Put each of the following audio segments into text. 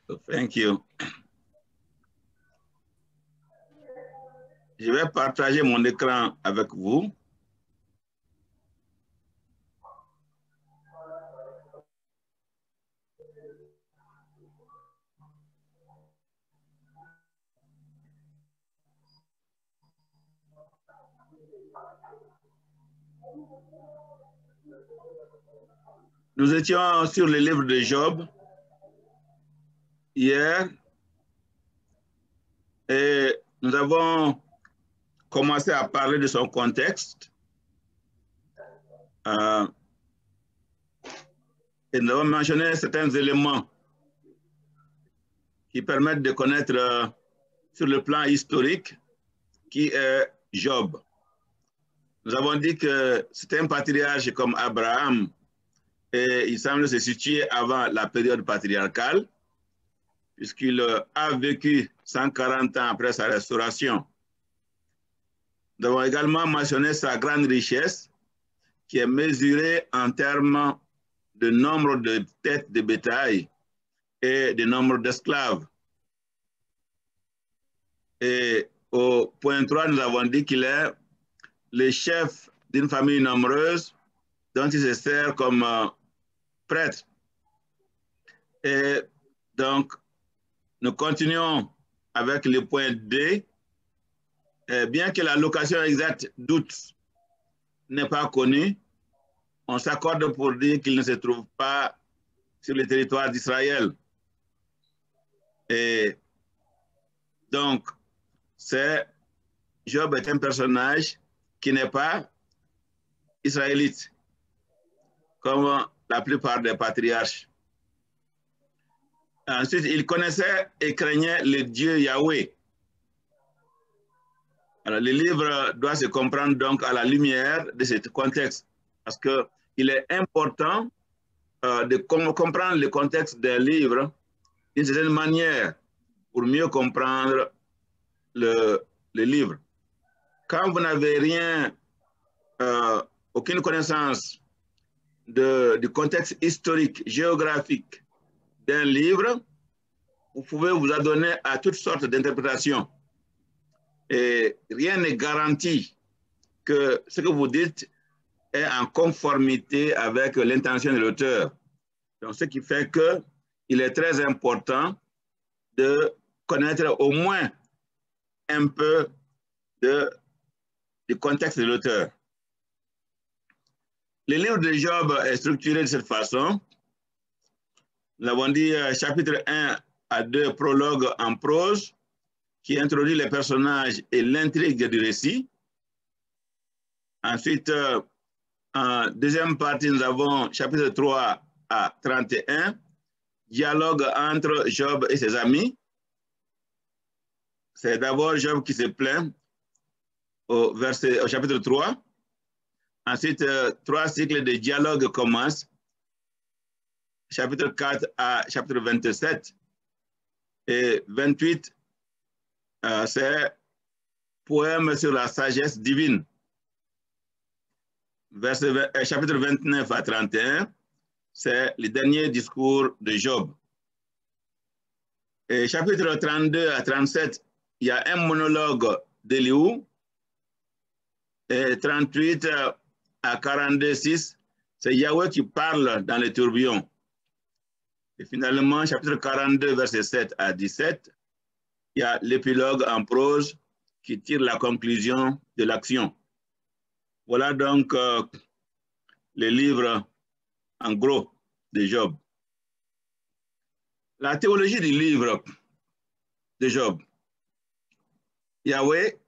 Thank you. Je vais partager mon écran avec vous. Nous étions sur le livre de Job hier et nous avons commencé à parler de son contexte. Et nous avons mentionné certains éléments qui permettent de connaître sur le plan historique qui est Job. Nous avons dit que c'est un patriarche comme Abraham et il semble se situer avant la période patriarcale puisqu'il a vécu 140 ans après sa restauration. Nous avons également mentionné sa grande richesse qui est mesurée en termes de nombre de têtes de bétail et de nombre d'esclaves. Et au point 3, nous avons dit qu'il est le chef d'une famille nombreuse dont il se sert comme prêtre. Et donc, nous continuons avec le point D. Et bien que la location exacte d'août n'est pas connue, on s'accorde pour dire qu'il ne se trouve pas sur le territoire d'Israël. Et donc, Job est un personnage qui n'est pas israélite, comme la plupart des patriarches. Ensuite, il connaissait et craignait le Dieu Yahweh. Alors, le livre doit se comprendre donc à la lumière de ce contexte, parce qu'il est important de comprendre le contexte d'un livre d'une certaine manière pour mieux comprendre le livre. Quand vous n'avez rien, aucune connaissance du contexte historique, géographique d'un livre, vous pouvez vous adonner à toutes sortes d'interprétations. Et rien n'est garanti que ce que vous dites est en conformité avec l'intention de l'auteur. Donc, ce qui fait qu'il est très important de connaître au moins un peu du contexte de l'auteur. Le livre de Job est structuré de cette façon. Nous avons dit chapitre 1 à 2, prologue en prose, qui introduit les personnages et l'intrigue du récit. Ensuite, en deuxième partie, nous avons chapitre 3 à 31, dialogue entre Job et ses amis. C'est d'abord Job qui se plaint au chapitre 3. Ensuite, 3 cycles de dialogue commencent, chapitre 4 à chapitre 27. Et 28, c'est poème sur la sagesse divine. Chapitre 29 à 31, c'est le dernier discours de Job. Et chapitre 32 à 37, il y a un monologue d'Élihu. Et 38 à 42, 6, c'est Yahweh qui parle dans les tourbillons. Et finalement, chapitre 42, verset 7 à 17, il y a l'épilogue en prose qui tire la conclusion de l'action. Voilà donc le livre en gros de Job. La théologie du livre de Job. Yahweh,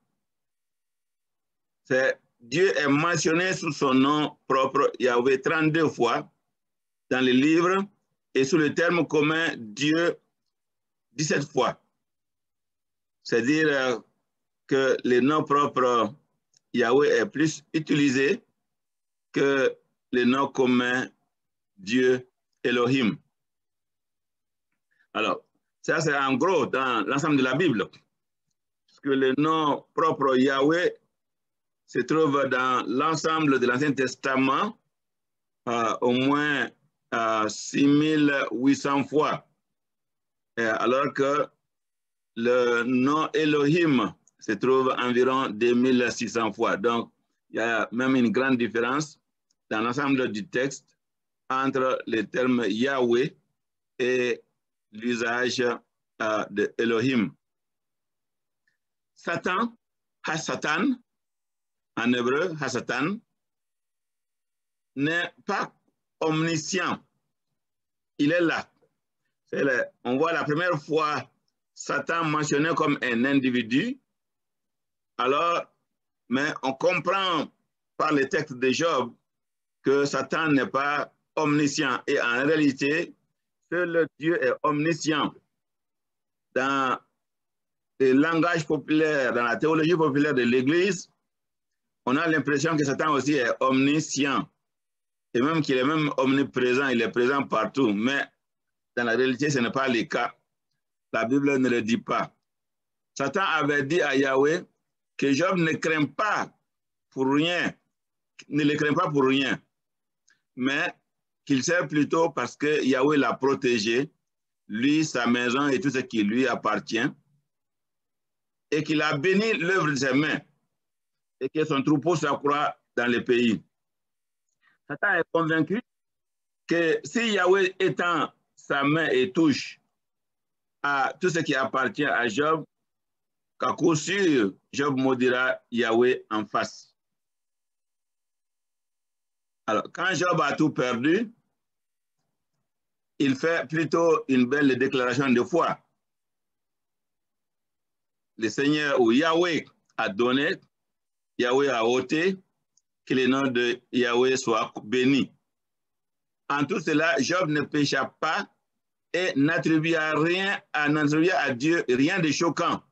Dieu est mentionné sous son nom propre, Yahweh, 32 fois dans le livre et sous le terme commun Dieu 17 fois. C'est-à-dire que le nom propre Yahweh est plus utilisé que le nom commun Dieu Elohim. Alors, ça c'est en gros dans l'ensemble de la Bible. Parce que le nom propre Yahweh se trouve dans l'ensemble de l'Ancien Testament au moins 6800 fois. alors que le nom Elohim se trouve environ 2600 fois. Donc, il y a même une grande différence dans l'ensemble du texte entre les termes Yahweh et l'usage de Elohim. Satan, Hasatan, en hébreu, Hasatan, n'est pas omniscient. Il est là. On voit la première fois Satan mentionné comme un individu. Alors, mais on comprend par les textes de Job que Satan n'est pas omniscient. Et en réalité, seul Dieu est omniscient. Dans le langage populaire, dans la théologie populaire de l'Église, on a l'impression que Satan aussi est omniscient. Et même qu'il est même omniprésent, il est présent partout. Mais dans la réalité, ce n'est pas le cas. La Bible ne le dit pas. Satan avait dit à Yahweh que Job ne craint pas pour rien, ne le craint pas pour rien, mais qu'il sert plutôt parce que Yahweh l'a protégé, lui, sa maison et tout ce qui lui appartient, et qu'il a béni l'œuvre de ses mains, et que son troupeau s'accroît dans le pays. Satan est convaincu que si Yahweh étend sa main et touche à tout ce qui appartient à Job, qu'à coup sûr, Job maudira Yahweh en face. Alors, quand Job a tout perdu, il fait plutôt une belle déclaration de foi. Le Seigneur ou Yahweh a donné, Yahweh a ôté, que le nom de Yahweh soit béni. En tout cela, Job ne pécha pas et n'attribue à Dieu rien de choquant.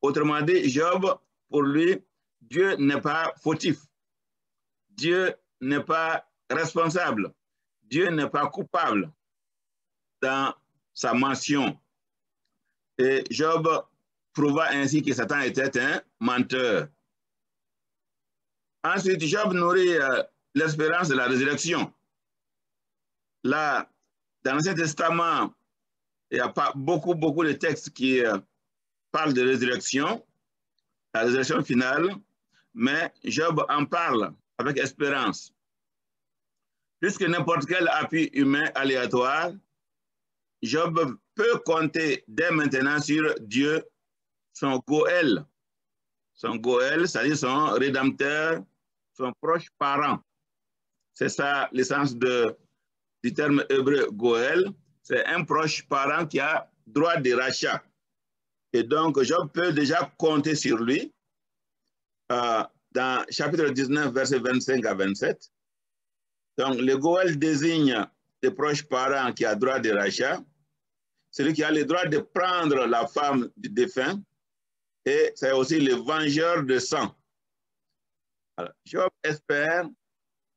Autrement dit, Job, pour lui, Dieu n'est pas fautif. Dieu n'est pas responsable. Dieu n'est pas coupable dans sa mention. Et Job prouva ainsi que Satan était un menteur. Ensuite, Job nourrit l'espérance de la résurrection. Là, dans l'Ancien Testament, il n'y a pas beaucoup de textes qui parlent de résurrection, la résurrection finale, mais Job en parle avec espérance. Plus que n'importe quel appui humain aléatoire, Job peut compter dès maintenant sur Dieu, son Goël. Son Goël, c'est-à-dire son rédempteur, son proche parent. C'est ça l'essence du terme hébreu Goël. C'est un proche parent qui a droit de rachat. Et donc, Job peut déjà compter sur lui. Dans chapitre 19, versets 25 à 27. Donc, le Goël désigne des proches parents qui a droit de rachat, celui qui a le droit de prendre la femme du défunt, et c'est aussi le vengeur de sang. Alors, Job espère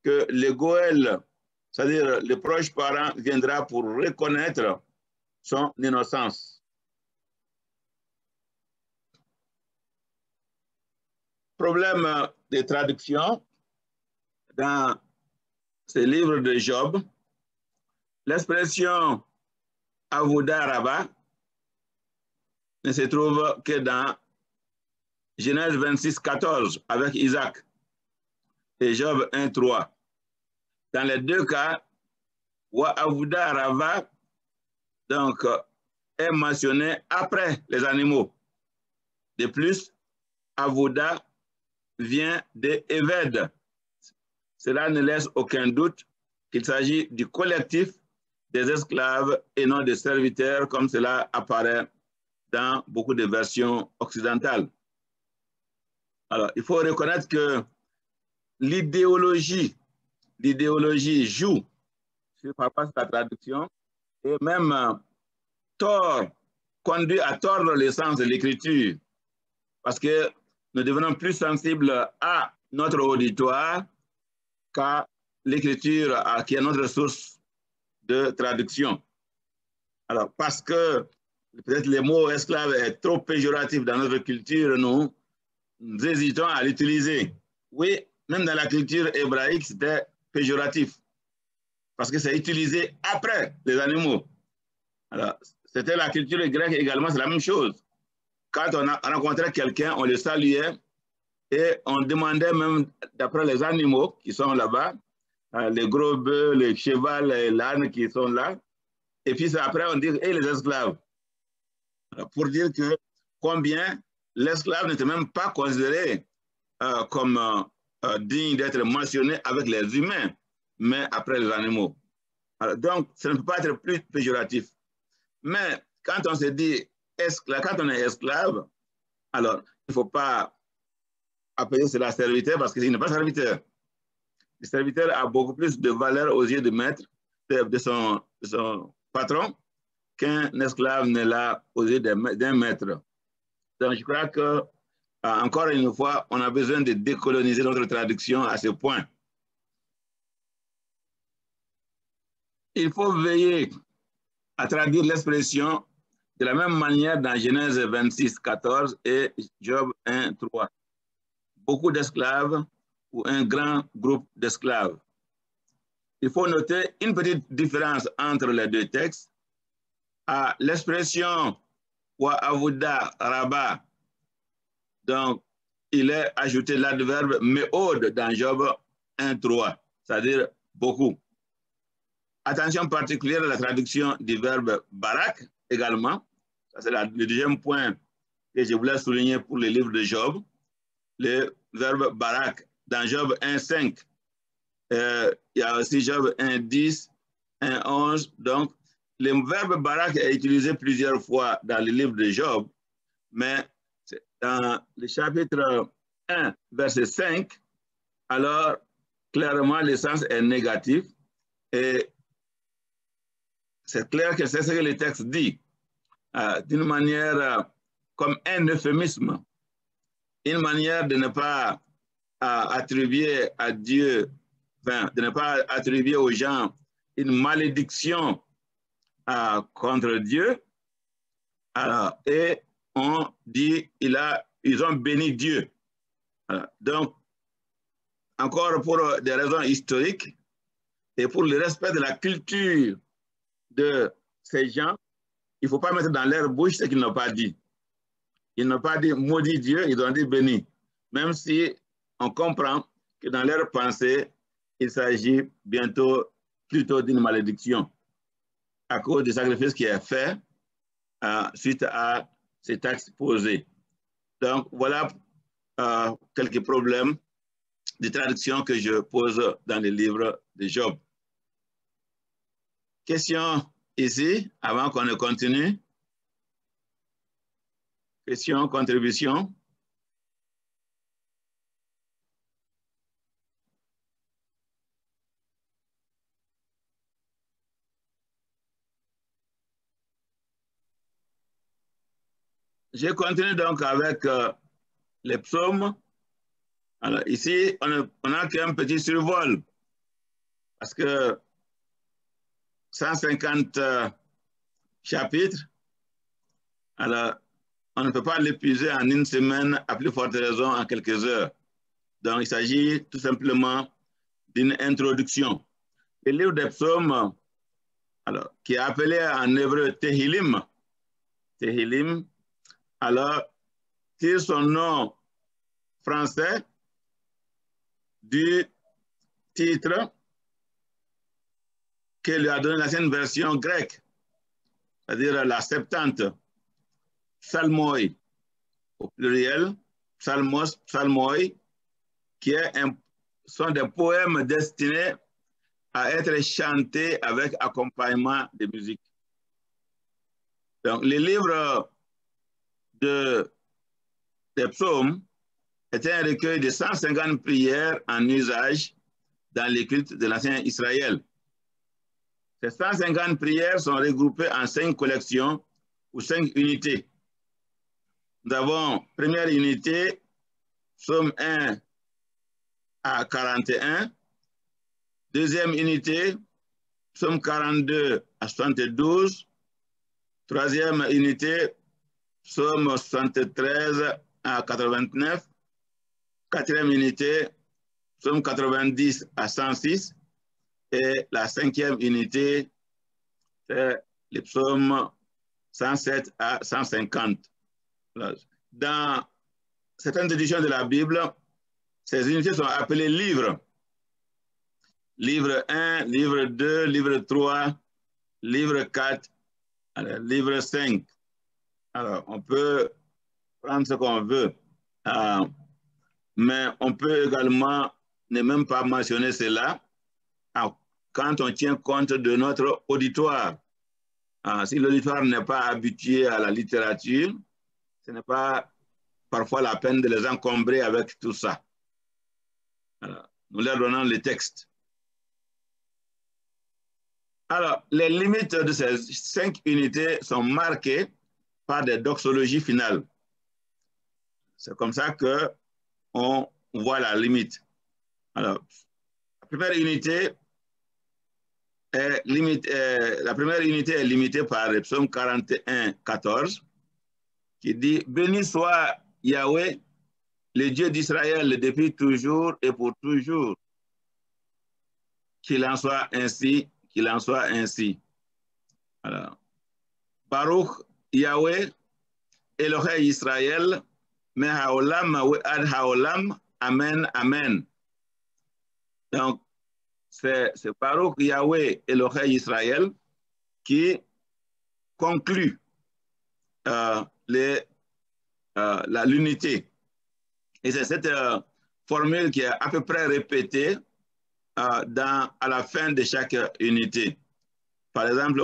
que le Goël, c'est-à-dire le proche parent, viendra pour reconnaître son innocence. Problème de traduction dans ce livre de Job, l'expression Avoda Rabba ne se trouve que dans Genèse 26, 14 avec Isaac et Job 1, 3. Dans les deux cas, Wa Avoda Rabba donc, est mentionné après les animaux. De plus, Avoda vient de Eved. Cela ne laisse aucun doute qu'il s'agit du collectif des esclaves et non des serviteurs, comme cela apparaît dans beaucoup de versions occidentales. Alors, il faut reconnaître que l'idéologie joue sur la traduction et même conduit à tordre le sens de l'écriture parce que nous devenons plus sensibles à notre auditoire qu'à l'écriture qui est notre source de traduction. Alors, parce que peut-être le mot esclave est trop péjoratif dans notre culture, nous hésitons à l'utiliser. Oui, même dans la culture hébraïque, c'était péjoratif, parce que c'est utilisé après les animaux. Alors, c'était la culture grecque également, c'est la même chose. Quand on a rencontré quelqu'un, on le saluait et on demandait même, d'après les animaux qui sont là-bas, les gros bœufs, les chevaux, l'âne qui sont là. Et puis après, on dit, et les esclaves. Pour dire que combien l'esclave n'était même pas considéré comme digne d'être mentionné avec les humains, mais après les animaux. Alors, donc, ça ne peut pas être plus péjoratif. Mais quand on se dit esclave, quand on est esclave, alors il ne faut pas appeler cela serviteur parce qu'il n'est pas serviteur. Le serviteur a beaucoup plus de valeur aux yeux du maître, de son patron, qu'un esclave n'est là aux yeux d'un maître. Donc, je crois que, encore une fois, on a besoin de décoloniser notre traduction à ce point. Il faut veiller à traduire l'expression de la même manière dans Genèse 26, 14 et Job 1, 3. Beaucoup d'esclaves ou un grand groupe d'esclaves. Il faut noter une petite différence entre les deux textes. À l'expression wa avuda rabba, donc il est ajouté l'adverbe meod dans Job 1, 3, c'est-à-dire beaucoup. Attention particulière à la traduction du verbe barak également. C'est le deuxième point que je voulais souligner pour le livre de Job. Le verbe barak dans Job 1, 5. Il y a aussi Job 1, 10, 1, 11. Donc, le verbe barak est utilisé plusieurs fois dans le livre de Job, mais dans le chapitre 1, verset 5, alors clairement le sens est négatif et c'est clair que c'est ce que le texte dit, d'une manière comme un euphémisme, une manière de ne pas attribuer à Dieu, enfin, de ne pas attribuer aux gens une malédiction contre Dieu. Alors, et on dit, ils ont béni Dieu. Donc, encore pour des raisons historiques et pour le respect de la culture de ces gens, il ne faut pas mettre dans leur bouche ce qu'ils n'ont pas dit. Ils n'ont pas dit maudit Dieu, ils ont dit béni. Même si on comprend que dans leur pensée, il s'agit plutôt d'une malédiction à cause du sacrifice qui est fait suite à ces taxes posées. Donc, voilà quelques problèmes de traduction que je pose dans le livre de Job. Question ici, avant qu'on ne continue. Question, contribution. Je continue donc avec les psaumes. Alors ici, on a qu'un petit survol parce que 150 chapitres, alors on ne peut pas l'épuiser en une semaine, à plus forte raison en quelques heures. Donc il s'agit tout simplement d'une introduction. Le livre des psaumes, alors, qui est appelé en hébreu Tehillim, Tehillim, alors tire son nom français du titre que lui a donné l'ancienne version grecque, c'est-à-dire la Septante, psalmoi, au pluriel, psalmos, psalmoi, qui sont des poèmes destinés à être chantés avec accompagnement de musique. Donc, le livre des psaumes est un recueil de 150 prières en usage dans les cultes de l'ancien Israël. Ces 150 prières sont regroupées en 5 collections ou 5 unités. Nous avons première unité, psaume 1 à 41. Deuxième unité, psaume 42 à 72. Troisième unité, psaume 73 à 89. Quatrième unité, psaume 90 à 106. Et la cinquième unité, c'est le psaume 107 à 150. Dans certaines éditions de la Bible, ces unités sont appelées livres. Livre 1, livre 2, livre 3, livre 4, alors, livre 5. Alors, on peut prendre ce qu'on veut, mais on peut également ne même pas mentionner cela quand on tient compte de notre auditoire. Si l'auditoire n'est pas habitué à la littérature, ce n'est pas parfois la peine de les encombrer avec tout ça. Alors, nous leur donnons les textes. Alors, les limites de ces 5 unités sont marquées par des doxologies finales. C'est comme ça qu'on voit la limite. Alors, la première unité est limitée par le psaume 41, 14, qui dit « Béni soit Yahweh, le Dieu d'Israël, depuis toujours et pour toujours. Qu'il en soit ainsi, qu'il en soit ainsi. » Alors, Baruch Yahweh, Elohei Israël, me haolam ad haolam, amen, amen. Donc, c'est Baruch Yahweh Elohei Israël qui conclut l'unité. Et c'est cette formule qui est à peu près répétée à la fin de chaque unité. Par exemple,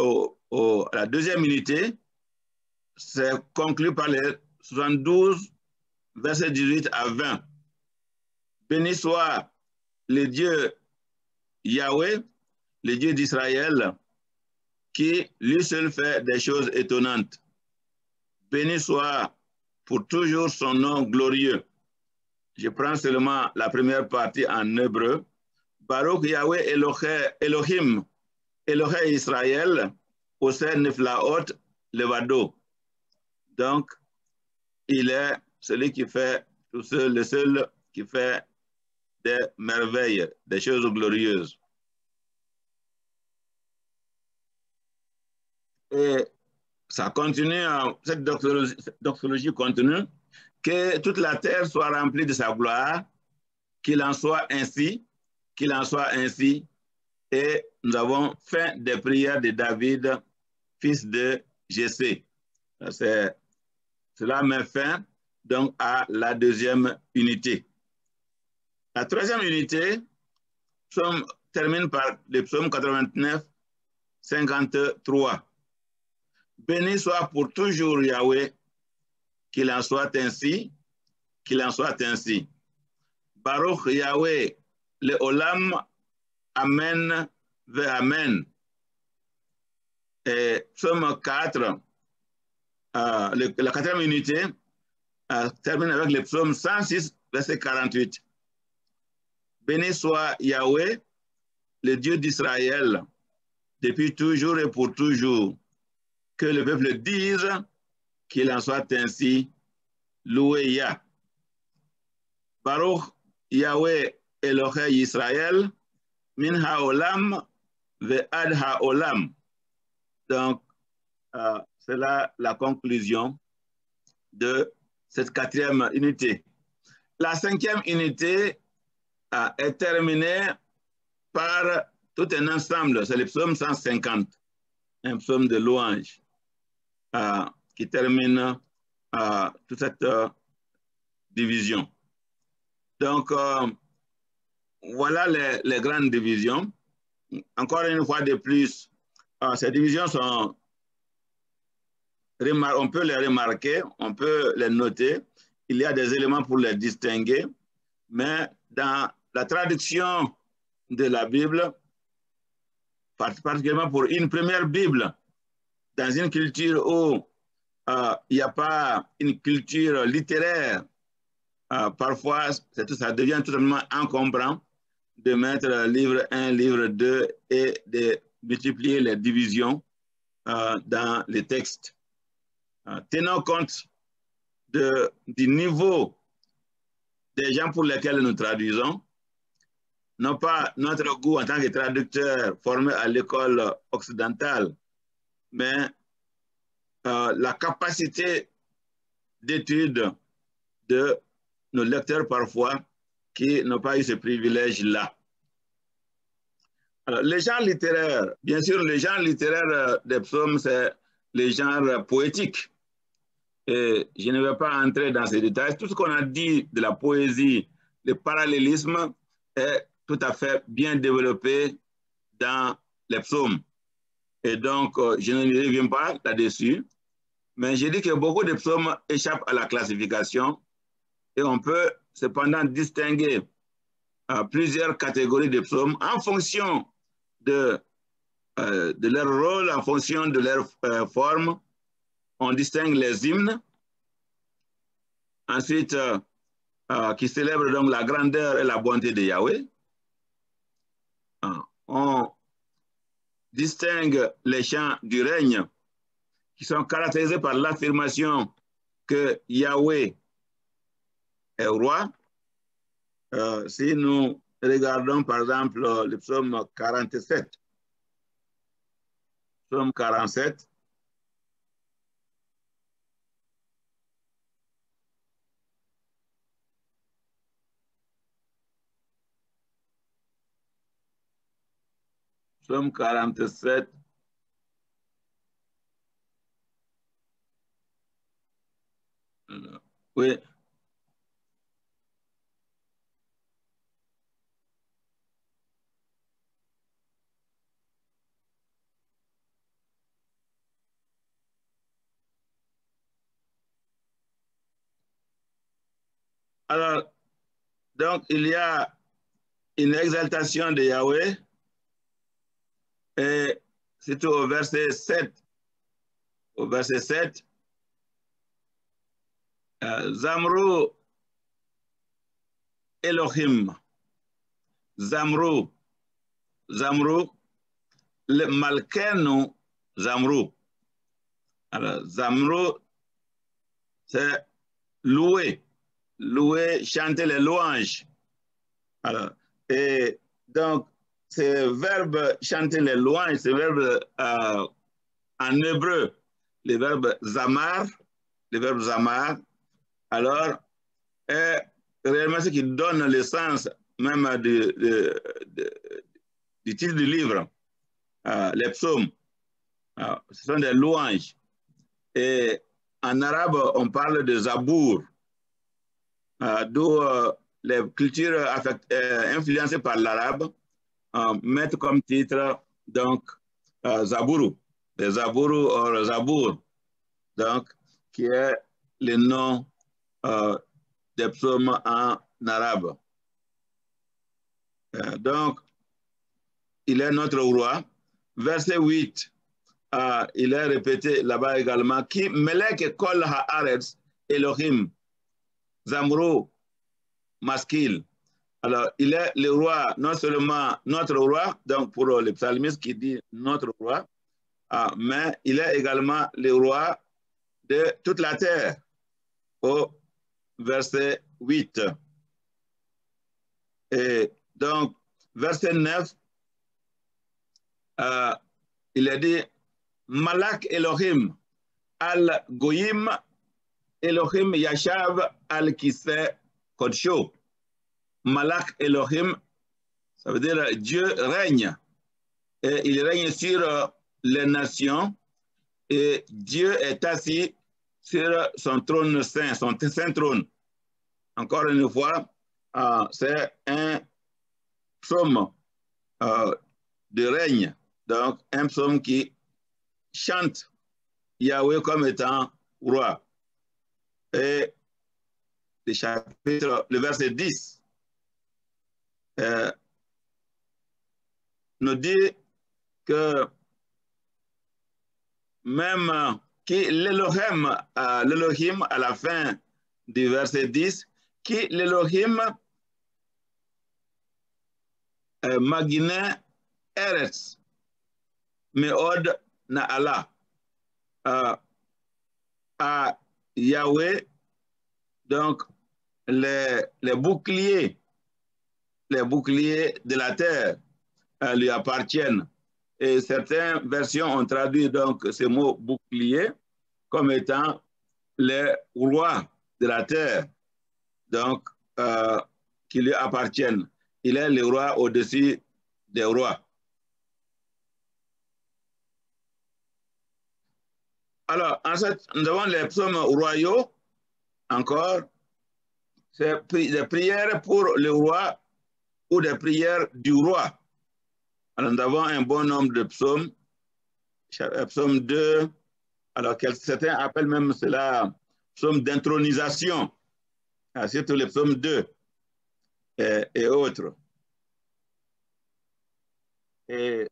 la deuxième unité, c'est conclu par les 72, versets 18 à 20. Béni soit le Dieu Yahweh, le Dieu d'Israël, qui lui seul fait des choses étonnantes. Béni soit pour toujours son nom glorieux. Je prends seulement la première partie en hébreu. Baruch Yahweh Elohim, Elohei Israël, Oseh Neflaot Levado. Donc, il est celui qui fait tout seul, le seul qui fait des merveilles, des choses glorieuses. Et ça continue, cette doxologie continue, que toute la terre soit remplie de sa gloire, qu'il en soit ainsi, qu'il en soit ainsi. Et nous avons fait des prières de David, fils de Jessé. Cela met fin donc à la deuxième unité. La troisième unité termine par le psaume 89, 53. Béni soit pour toujours Yahweh, qu'il en soit ainsi, qu'il en soit ainsi. Baruch Yahweh, le Olam, Amen, ve Amen. Et psaume 4, la quatrième unité, termine avec le psaume 106, verset 48. Béni soit Yahweh, le Dieu d'Israël, depuis toujours et pour toujours. Que le peuple dise qu'il en soit ainsi. Loué Yah. Baruch Yahweh Elohei Israël, min haolam ve ad haolam. Donc, c'est là la conclusion de cette quatrième unité. La cinquième unité est terminée par tout un ensemble, c'est le psaume 150, un psaume de louange qui termine toute cette division. Donc, voilà les grandes divisions. Encore une fois de plus, ces divisions sont, on peut les remarquer, on peut les noter. Il y a des éléments pour les distinguer, mais dans la traduction de la Bible, particulièrement pour une première Bible, dans une culture où il n'y a pas une culture littéraire, parfois ça devient totalement encombrant de mettre livre 1, livre 2 et de multiplier les divisions dans les textes. Tenons compte du niveau des gens pour lesquels nous traduisons, non pas notre goût en tant que traducteur formé à l'école occidentale, mais la capacité d'étude de nos lecteurs parfois qui n'ont pas eu ce privilège-là. Alors, les genres littéraires, bien sûr, les genres littéraires des psaumes, c'est les genres poétiques. Et je ne vais pas entrer dans ces détails. Tout ce qu'on a dit de la poésie, le parallélisme est tout à fait bien développé dans les psaumes. Et donc, je ne reviens pas là-dessus. Mais j'ai dit que beaucoup de psaumes échappent à la classification et on peut cependant distinguer plusieurs catégories de psaumes en fonction de leur rôle, en fonction de leur forme. On distingue les hymnes, ensuite qui célèbrent donc la grandeur et la bonté de Yahweh. On distingue les chants du règne qui sont caractérisés par l'affirmation que Yahweh est roi. Si nous regardons par exemple le psaume 47, psaume 47, psaume 47, oui. Alors, donc, il y a une exaltation de Yahweh, et c'est au verset 7. Au verset 7, Zamru Elohim, Zamru, le Malkenu Zamru. Alors, Zamru, c'est louer, chanter les louanges. Alors, et donc, ce verbe chanter les louanges, ce verbe en hébreu, le verbe zamar, alors, est réellement ce qui donne le sens même du titre du livre, les psaumes. Ce sont des louanges. Et en arabe, on parle de zabour, d'où les cultures influencées par l'arabe mettent comme titre donc zabourou, les zabourou ou zabour, donc qui est le nom des psaumes en arabe. Donc, il est notre roi. Verset 8, il est répété là-bas également, qui melek kol haaretz Elohim, Zamru, masquil. Alors, il est le roi, non seulement notre roi, donc pour le psalmiste qui dit notre roi, mais il est également le roi de toute la terre, au verset 8. Et donc, verset 9, il est dit, Malak Elohim al-Goyim Elohim Yashav al-Kiseh Kodsho. Malak Elohim, ça veut dire Dieu règne. Et il règne sur les nations et Dieu est assis sur son trône saint, son saint trône. Encore une fois, c'est un psaume de règne. Donc, un psaume qui chante Yahweh comme étant roi. Et le verset 10 nous dit que même qui l'Elohim à la fin du verset 10, qui l'Elohim Magine Eretz Meod Naala, à Yahweh, donc les boucliers de la terre lui appartiennent. Et certaines versions ont traduit donc ce mot bouclier comme étant les rois de la terre, donc qui lui appartiennent. Il est le roi au-dessus des rois. Alors, ensuite, nous avons les psaumes royaux, encore, c'est des prières pour le roi ou des prières du roi. Alors, nous avons un bon nombre de psaumes. Psaume 2, alors certains appellent même cela psaume d'intronisation, surtout le psaume 2 et autres. Et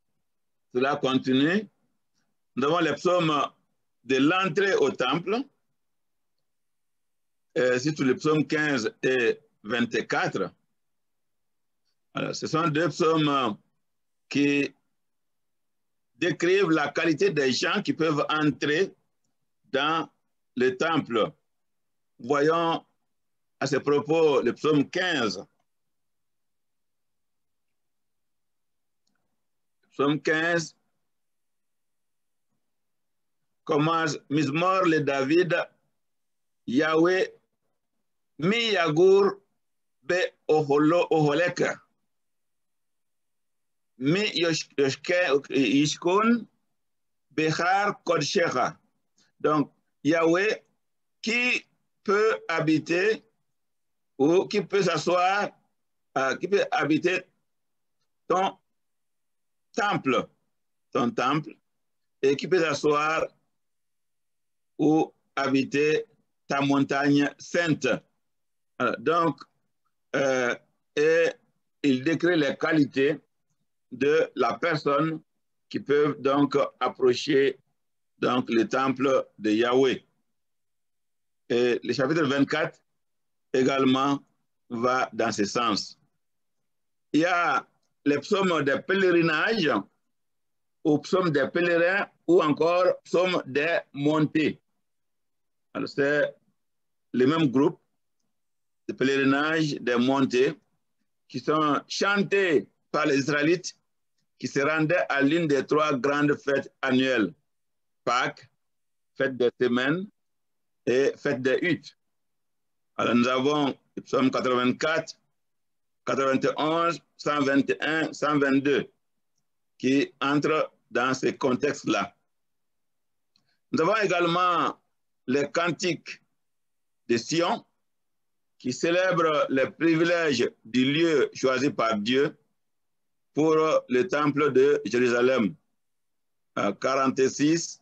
cela continue. Nous avons les psaumes de l'entrée au temple, surtout les psaumes 15 et 24. Alors, ce sont deux psaumes qui décrivent la qualité des gens qui peuvent entrer dans le temple. Voyons à ce propos le psaume 15. Psaume 15 commence Mizmor le David, Yahweh mi yagur be oholeka. Mi yishkon behar kodshecha. Donc, Yahweh qui peut habiter ou qui peut s'asseoir, qui peut habiter ton temple, et qui peut s'asseoir ou habiter ta montagne sainte. Donc, et il décrit les qualités de la personne qui peuvent donc approcher donc, le temple de Yahweh. Et le chapitre 24 également va dans ce sens. Il y a les psaumes des pèlerinages, ou psaumes des pèlerins, ou encore psaumes des montées. Alors, c'est le même groupe de pèlerinage, des montées, qui sont chantés par les Israélites qui se rendaient à l'une des trois grandes fêtes annuelles, Pâques, fête des semaines et fête des huttes. Alors nous avons le psaume 84, 91, 121, 122 qui entrent dans ce contexte-là. Nous avons également les cantiques de Sion qui célèbrent les privilèges du lieu choisi par Dieu pour le temple de Jérusalem. 46,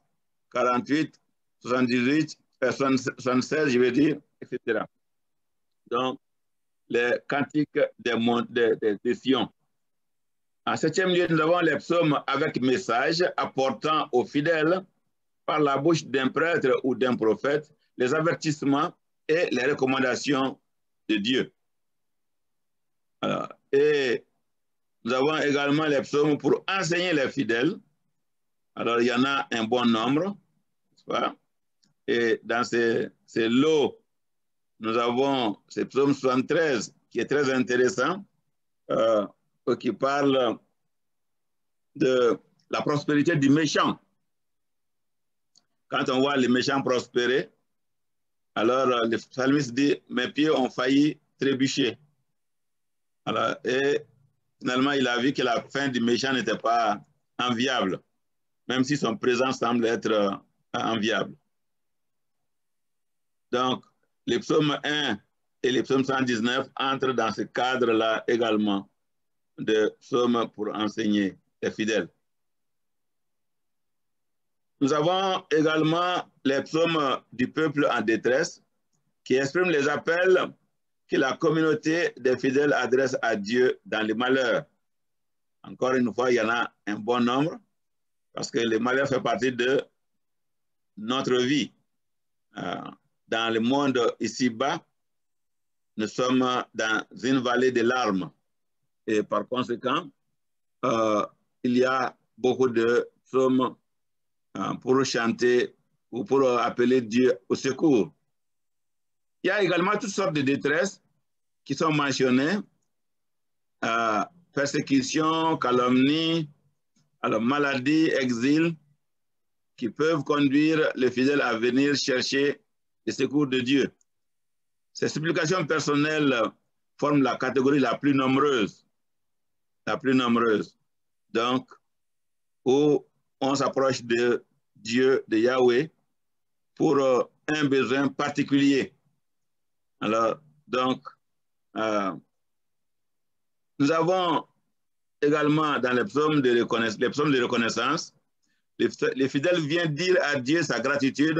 48, 78, 76, je veux dire, etc. Donc, les cantiques des Sion. En septième lieu, nous avons les psaumes avec message apportant aux fidèles, par la bouche d'un prêtre ou d'un prophète, les avertissements et les recommandations de Dieu. Alors, et nous avons également les psaumes pour enseigner les fidèles. Alors, il y en a un bon nombre, n'est-ce pas? Et dans ces lots, nous avons ce psaume 73 qui est très intéressant, qui parle de la prospérité du méchant. Quand on voit les méchants prospérer, alors le psalmiste dit, mes pieds ont failli trébucher. Alors, et finalement, il a vu que la fin du méchant n'était pas enviable, même si son présent semble être enviable. Donc, les psaumes 1 et les psaumes 119 entrent dans ce cadre-là également de psaumes pour enseigner les fidèles. Nous avons également les psaumes du peuple en détresse qui expriment les appels que la communauté des fidèles adresse à Dieu dans les malheurs. Encore une fois, il y en a un bon nombre parce que le malheur fait partie de notre vie. Dans le monde ici-bas, nous sommes dans une vallée de larmes et par conséquent, il y a beaucoup de psaumes pour chanter ou pour appeler Dieu au secours. Il y a également toutes sortes de détresses qui sont mentionnées, persécution, calomnie, alors maladie, exil, qui peuvent conduire les fidèles à venir chercher le secours de Dieu. Ces supplications personnelles forment la catégorie la plus nombreuse. Donc, où on s'approche de Dieu, de Yahweh, pour un besoin particulier. Alors, donc, nous avons également dans les psaumes de reconnaissance, les fidèles viennent dire à Dieu sa gratitude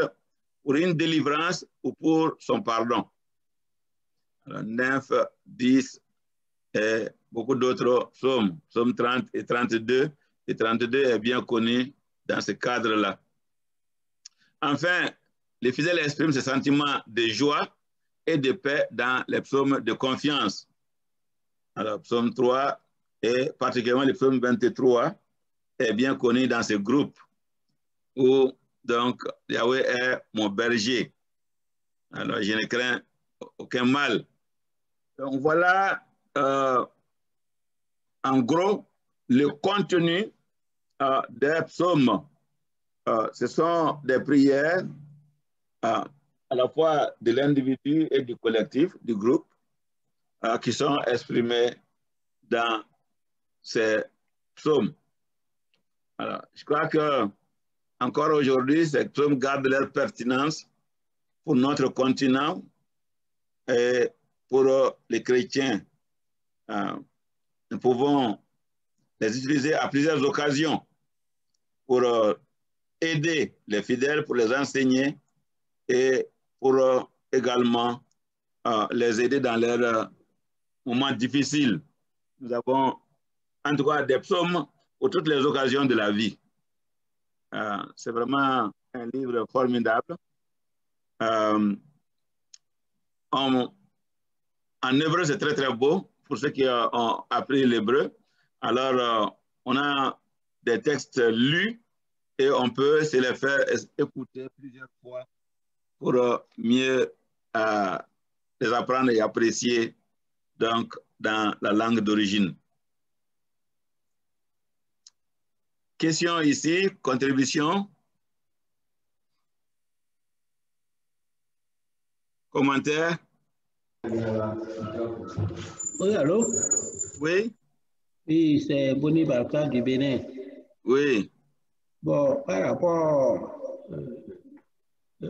pour une délivrance ou pour son pardon. Alors, 9, 10 et beaucoup d'autres psaumes, psaume 30 et 32. Et 32 est bien connu dans ce cadre-là. Enfin, les fidèles expriment ce sentiment de joie et de paix dans les psaumes de confiance. Alors, psaume 3 et particulièrement le psaume 23 est bien connu dans ce groupe où donc Yahweh est mon berger. Alors, je ne crains aucun mal. Donc, voilà en gros le contenu des psaumes. Ce sont des prières à la fois de l'individu et du collectif, du groupe, qui sont exprimées dans ces psaumes. Alors, je crois que encore aujourd'hui, ces psaumes gardent leur pertinence pour notre continent et pour les chrétiens. Nous pouvons les utiliser à plusieurs occasions pour aider les fidèles, pour les enseigner et pour également les aider dans leurs moments difficiles. Nous avons en tout cas des psaumes pour toutes les occasions de la vie. C'est vraiment un livre formidable. En hébreu, c'est très, très beau pour ceux qui ont appris l'hébreu. Alors, on a des textes lus et on peut se les faire écouter plusieurs fois pour mieux les apprendre et apprécier donc, dans la langue d'origine. Question ici, contribution, commentaire. Oui, allô? Oui? Oui, c'est Boni Barka du Bénin. Oui. Bon, par rapport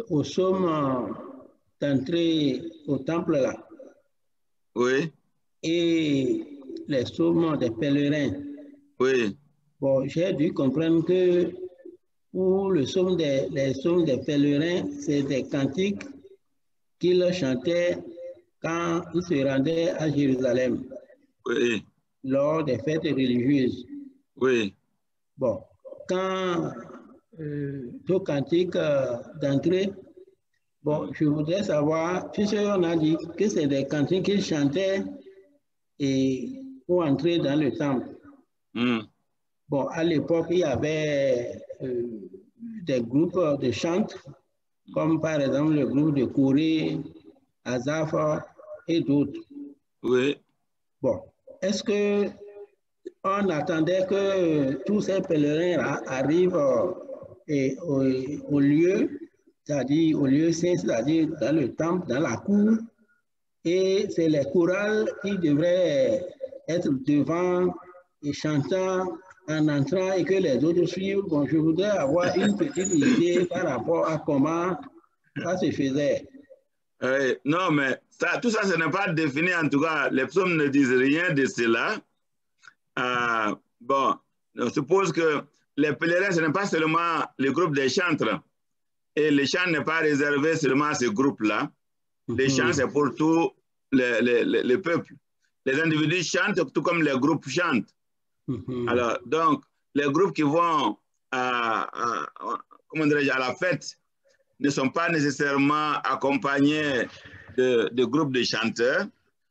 aux sommes d'entrée au temple là. Oui. Et les sommes des pèlerins. Oui. Bon, j'ai dû comprendre que pour les sommes des pèlerins, c'est des cantiques qu'ils chantaient quand ils se rendaient à Jérusalem. Oui. Lors des fêtes religieuses. Oui. Bon, quand tout cantique d'entrée, bon, je voudrais savoir, puisqu'on a dit que c'est des cantiques qu'ils chantaient et pour entrer dans le temple. Bon, à l'époque, il y avait des groupes de chants, comme par exemple le groupe de Corée, Azaf et d'autres. Oui. Bon, est-ce que on attendait que tous ces pèlerins arrivent au lieu, c'est-à-dire au lieu saint, c'est-à-dire dans le temple, dans la cour, et c'est les chorales qui devraient être devant et chantant en entrant et que les autres suivent. Bon, je voudrais avoir une petite idée par rapport à comment ça se faisait. Non, mais ça, tout ça, ce n'est pas défini. En tout cas, les psaumes ne disent rien de cela. Bon, on suppose que les pèlerins, ce n'est pas seulement le groupe des chantres. Et le chant n'est pas réservé seulement à ce groupe-là. Les chants, c'est pour tout le peuple. Les individus chantent tout comme les groupes chantent. Alors, donc, les groupes qui vont comment dirais-je, à la fête ne sont pas nécessairement accompagnés de groupes de chanteurs.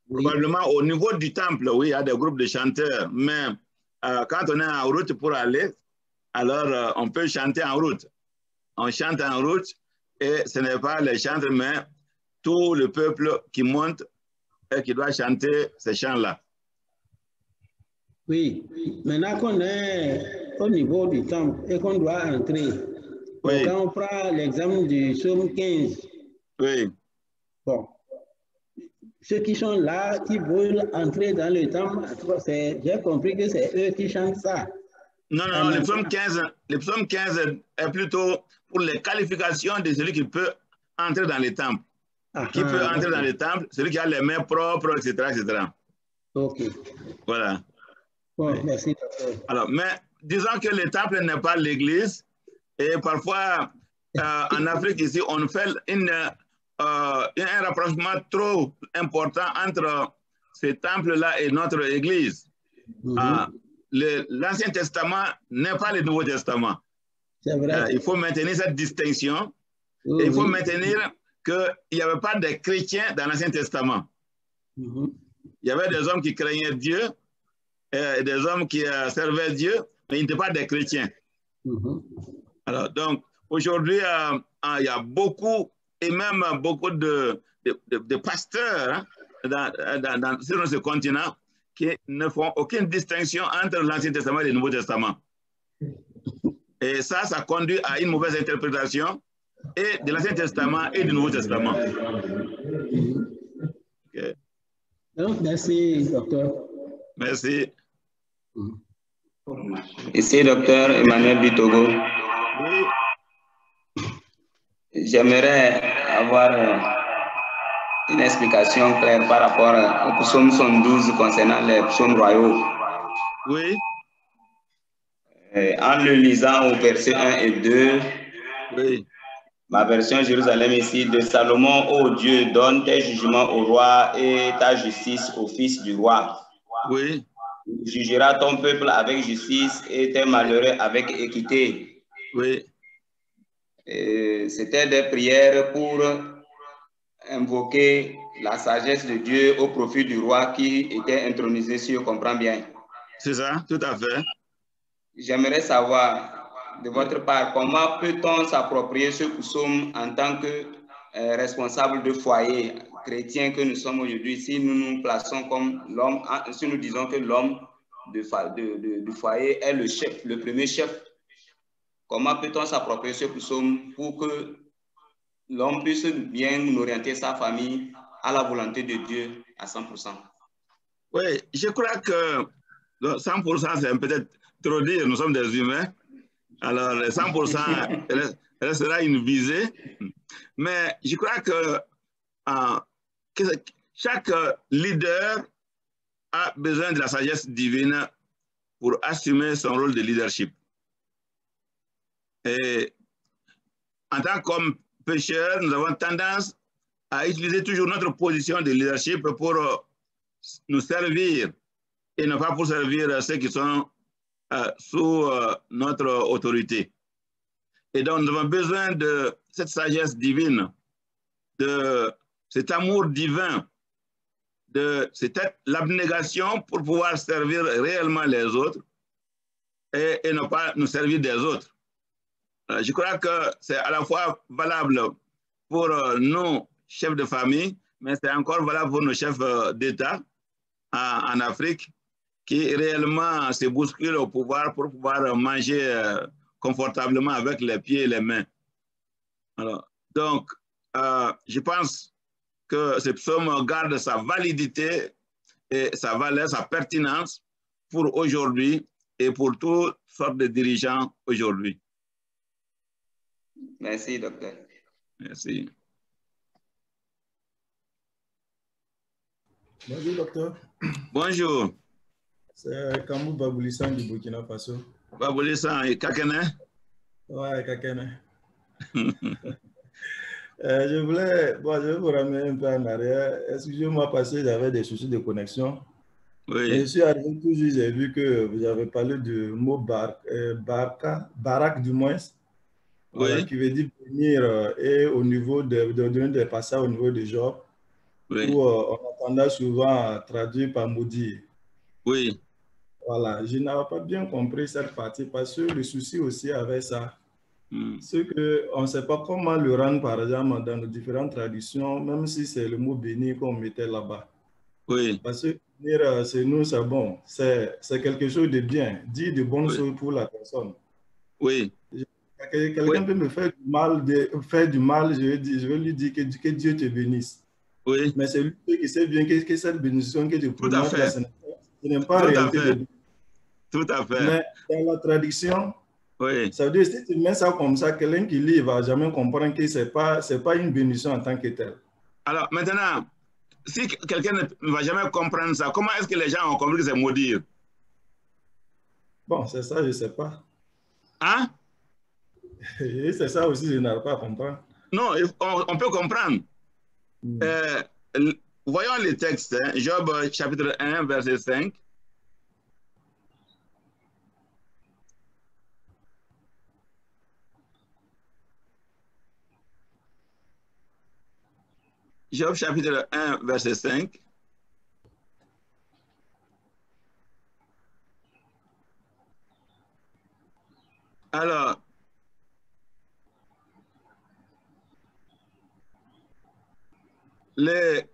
Oui. Probablement au niveau du temple, oui, il y a des groupes de chanteurs, mais quand on est en route pour aller, alors on peut chanter en route. On chante en route et ce n'est pas les chantres, mais tout le peuple qui monte et qui doit chanter ces chants-là. Oui, maintenant qu'on est au niveau du temple et qu'on doit entrer, Oui. Quand on prend l'exemple du psaume 15, Oui. bon, ceux qui sont là, qui veulent entrer dans le temple, j'ai compris que c'est eux qui chantent ça. Non, non, non, le psaume 15 est plutôt pour les qualifications de celui qui peut entrer dans les temples. Qui peut entrer dans les temples? Celui qui a les mains propres, etc., etc. OK. Voilà. Bon, Oui. merci. Alors, mais disons que le temple n'est pas l'église, et parfois, en Afrique, ici, on fait un rapprochement trop important entre ce temple-là et notre église. L'Ancien Testament n'est pas le Nouveau Testament. C'est vrai. Il faut maintenir cette distinction. Et il faut maintenir qu'il n'y avait pas de chrétiens dans l'Ancien Testament. Il y avait des hommes qui craignaient Dieu, et des hommes qui servaient Dieu, mais ils n'étaient pas des chrétiens. Alors, donc, aujourd'hui, il y a beaucoup, et même beaucoup de pasteurs sur ce continent qui ne font aucune distinction entre l'Ancien Testament et le Nouveau Testament. Et ça conduit à une mauvaise interprétation et de l'Ancien Testament et du Nouveau Testament. Okay. Donc, merci, docteur. Merci. Ici, docteur Emmanuel Bitogo. Oui. J'aimerais avoir une explication claire par rapport au psaume 112 concernant les psaumes royaux. Oui. En le lisant au verset 1 et 2, oui. Ma version Jérusalem ici, de Salomon, ô Dieu, donne tes jugements au roi et ta justice au fils du roi. Oui. Tu jugeras ton peuple avec justice et tes malheureux avec équité. Oui. C'était des prières pour invoquer la sagesse de Dieu au profit du roi qui était intronisé, si je comprends bien. C'est ça, tout à fait. J'aimerais savoir de votre part, comment peut-on s'approprier ce psaume en tant que responsable de foyer chrétien que nous sommes aujourd'hui, si nous nous plaçons comme l'homme, si nous disons que l'homme du foyer est le chef, le premier chef. Comment peut-on s'approprier ce psaume pour que l'homme puisse bien orienter sa famille à la volonté de Dieu à 100%? Oui, je crois que 100%, c'est peut-être trop dire, nous sommes des humains. Alors, les 100% restera une visée. Mais je crois que chaque leader a besoin de la sagesse divine pour assumer son rôle de leadership. Et en tant que pécheurs, nous avons tendance à utiliser toujours notre position de leadership pour nous servir et non pas pour servir ceux qui sont sous notre autorité. Et donc, nous avons besoin de cette sagesse divine, de cet amour divin, de cette l'abnégation pour pouvoir servir réellement les autres et ne pas nous servir des autres. Je crois que c'est à la fois valable pour nos chefs de famille, mais c'est encore valable pour nos chefs d'État en Afrique qui réellement se bousculent au pouvoir pour pouvoir manger confortablement avec les pieds et les mains. Alors, donc, je pense que ce psaume garde sa validité et sa valeur, sa pertinence pour aujourd'hui et pour toutes sortes de dirigeants aujourd'hui. Merci, docteur. Merci. Bonjour, docteur. Bonjour. C'est Kamou Baboulissan du Burkina Faso. Baboulissan et Kakene? Ouais, Kakene. Je voulais vous ramener un peu en arrière. Excusez-moi parce que j'avais des soucis de connexion. Oui. Mais je suis arrivé tout juste, j'ai vu que vous avez parlé du mot barak du moins, voilà, Oui. qui veut dire venir et au niveau de donner des passages au niveau du genre, oui. où on entendait souvent traduire par maudit. Oui. Voilà, je n'avais pas bien compris cette partie parce que le souci aussi avec ça, c'est qu'on ne sait pas comment le rendre, par exemple, dans nos différentes traditions, même si c'est le mot béni qu'on mettait là-bas. Oui. Parce que c'est nous, c'est bon, c'est quelque chose de bien, dire de bonnes choses pour la personne. Oui. Quelqu'un peut me faire du mal, je vais lui dire que Dieu te bénisse. Oui. Mais c'est lui qui sait bien que cette bénédiction que tu prononces là, ce n'est pas en réalité de Dieu. Tout à fait. Mais dans la traduction, oui. Ça veut dire que si tu mets ça comme ça, quelqu'un qui lit ne va jamais comprendre que ce n'est pas une bénédiction en tant que telle. Alors maintenant, si quelqu'un ne va jamais comprendre ça, comment est-ce que les gens ont compris que c'est maudire? Bon, c'est ça, je ne sais pas. Hein? C'est ça aussi, je n'arrive pas à comprendre. Non, on peut comprendre. Voyons les textes. Hein. Job chapitre 1, verset 5. Job chapitre 1, verset 5. Alors, les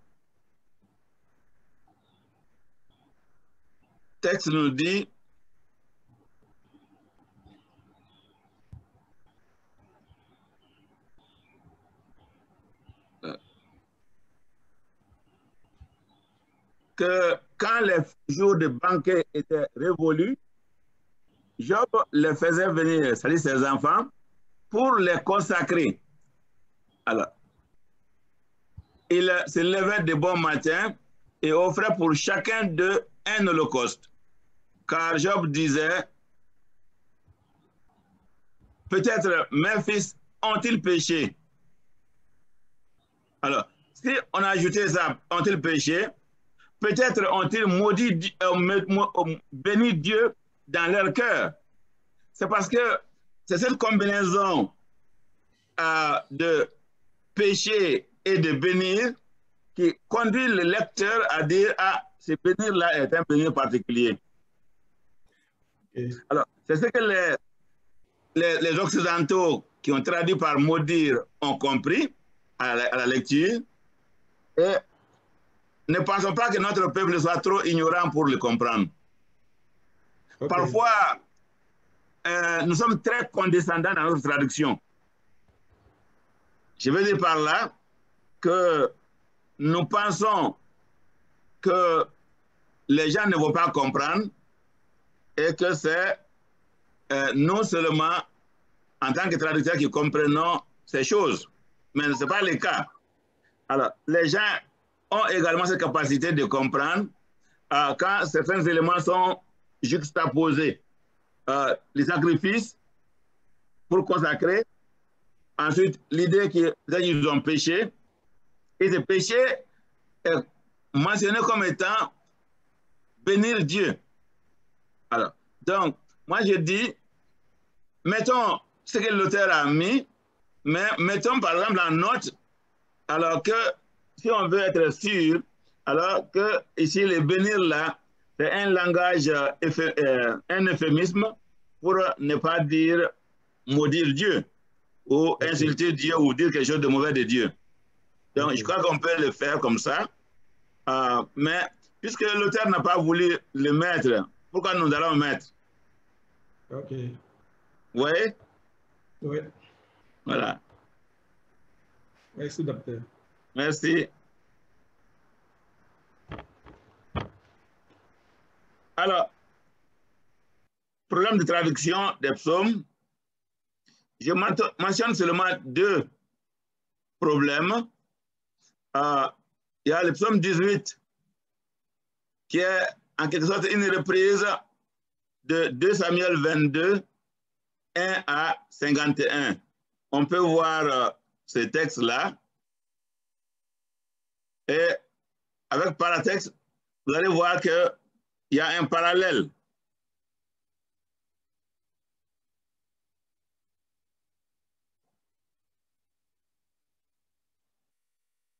textes nous disent que quand les jours de banquet étaient révolus, Job les faisait venir, c'est-à-dire ses enfants, pour les consacrer. Alors, il se levait de bon matin et offrait pour chacun d'eux un holocauste. Car Job disait, peut-être mes fils ont-ils péché? Alors, si on a ajouté ça, ont-ils péché? Peut-être ont-ils maudit, béni Dieu dans leur cœur. C'est parce que c'est cette combinaison de péché et de bénir qui conduit le lecteur à dire, ah, ce bénir-là est un bénir particulier. Okay. Alors, c'est ce que les Occidentaux qui ont traduit par maudire ont compris à la lecture. Et ne pensons pas que notre peuple soit trop ignorant pour le comprendre. Okay. Parfois, nous sommes très condescendants dans notre traduction. Je veux dire par là que nous pensons que les gens ne vont pas comprendre et que c'est nous seulement, en tant que traducteurs, qui comprenons ces choses. Mais ce n'est pas le cas. Alors, les gens ont également cette capacité de comprendre quand certains éléments sont juxtaposés. Les sacrifices pour consacrer, ensuite l'idée qu'ils ont péché, et ce péché est mentionné comme étant bénir Dieu. Alors, donc, moi je dis, mettons ce que l'auteur a mis, mais mettons par exemple en note, alors que si on veut être sûr, alors que ici le bénir là, c'est un langage, un euphémisme pour ne pas dire maudire Dieu, ou insulter Dieu, ou dire quelque chose de mauvais de Dieu. Donc, je crois qu'on peut le faire comme ça. Mais puisque l'auteur n'a pas voulu le mettre, pourquoi nous allons le mettre? OK. Oui? Oui. Voilà. Merci, docteur. Merci. Alors, problème de traduction des psaumes, je mentionne seulement deux problèmes. Il y a le psaume 18, qui est en quelque sorte une reprise de 2 Samuel 22, 1 à 51. On peut voir ce texte-là. Et avec paratexte, vous allez voir qu'il y a un parallèle.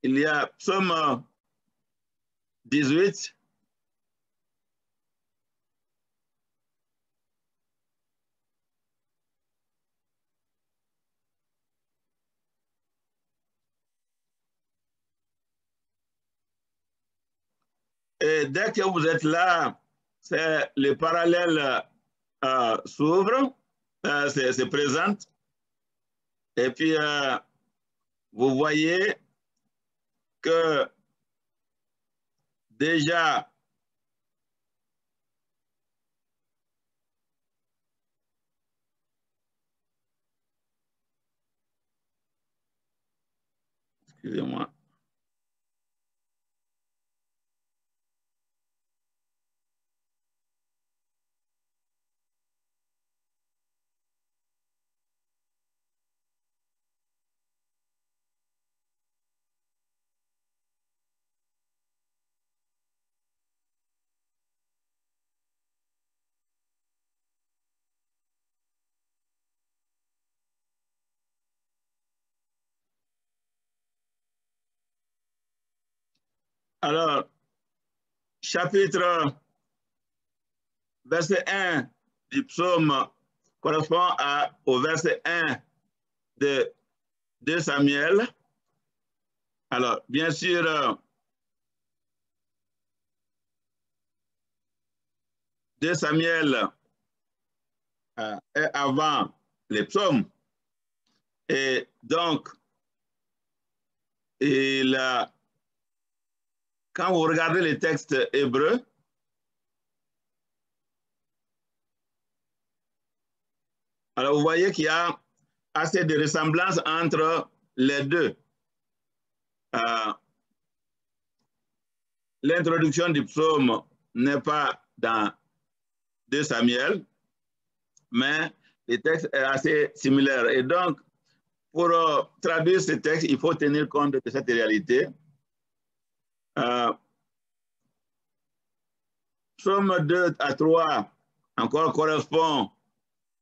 Il y a psaume 18. Et dès que vous êtes là, le parallèle s'ouvre, se présente. Et puis, vous voyez que déjà, excusez-moi. Alors, verset 1 du psaume correspond au verset 1 de 2 Samuel. Alors, bien sûr, 2 Samuel est avant les psaumes. Et donc, quand vous regardez les textes hébreux, alors vous voyez qu'il y a assez de ressemblances entre les deux. L'introduction du psaume n'est pas dans 2 Samuel, mais le texte est assez similaire. Et donc, pour traduire ce texte, il faut tenir compte de cette réalité. Psaume 2 à 3 encore correspond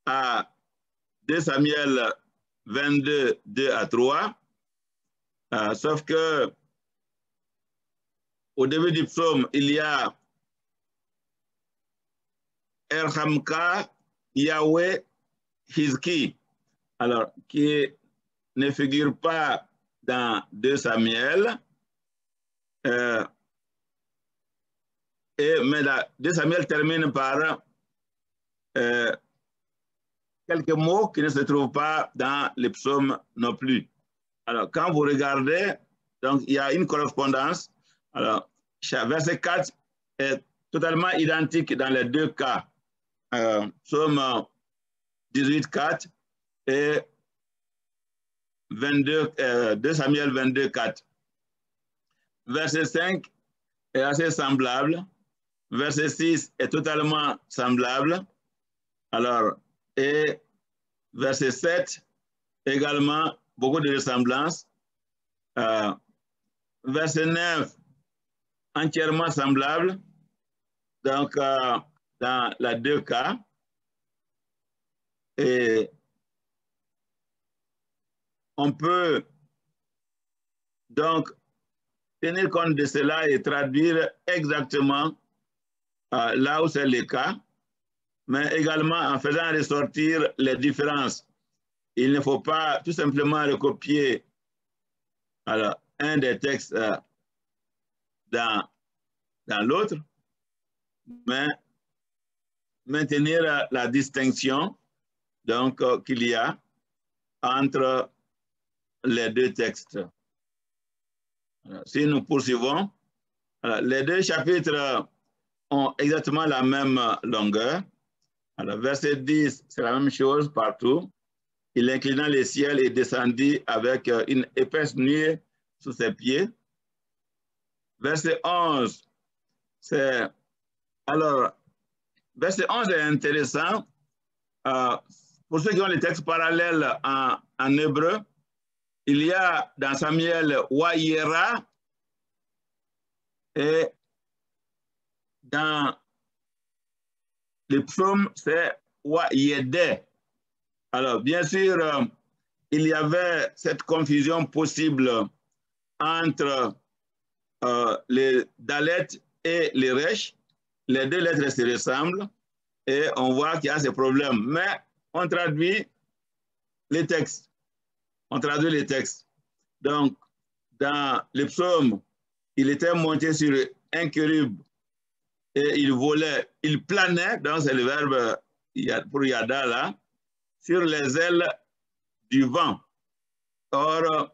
à 2 Samuel 22, 2 à 3. Sauf que au début du psaume, il y a Erhamka, Yahweh, Hizki, alors qui ne figure pas dans 2 Samuel. Mais 2 Samuel termine par quelques mots qui ne se trouvent pas dans les psaumes non plus. Alors, quand vous regardez, donc il y a une correspondance. Alors, verset 4 est totalement identique dans les deux cas. Psaume 18, 4 et 2 Samuel 22, 4. Verset 5 est assez semblable. Verset 6 est totalement semblable. Alors, et verset 7, également, beaucoup de ressemblances. Verset 9, entièrement semblable. Donc, dans les deux cas. Et on peut donc tenir compte de cela et traduire exactement là où c'est le cas, mais également en faisant ressortir les différences. Il ne faut pas tout simplement recopier alors, un des textes dans l'autre, mais maintenir la distinction donc qu'il y a entre les deux textes. Alors, si nous poursuivons, alors, les deux chapitres ont exactement la même longueur. Alors, verset 10, c'est la même chose partout. Il inclina les ciels et descendit avec une épaisse nuée sous ses pieds. Verset 11, c'est... Alors, verset 11 est intéressant. Pour ceux qui ont les textes parallèles en hébreu, il y a dans Samuel Wayera et dans les psaumes, c'est Wayede. Alors, bien sûr, il y avait cette confusion possible entre les Dalet et les Resh. Les deux lettres se ressemblent et on voit qu'il y a ces problèmes. Mais on traduit les textes. On traduit les textes. Donc, dans les psaumes, il était monté sur un chérub et il volait, il planait, donc c'est le verbe pour Yada là, sur les ailes du vent. Or,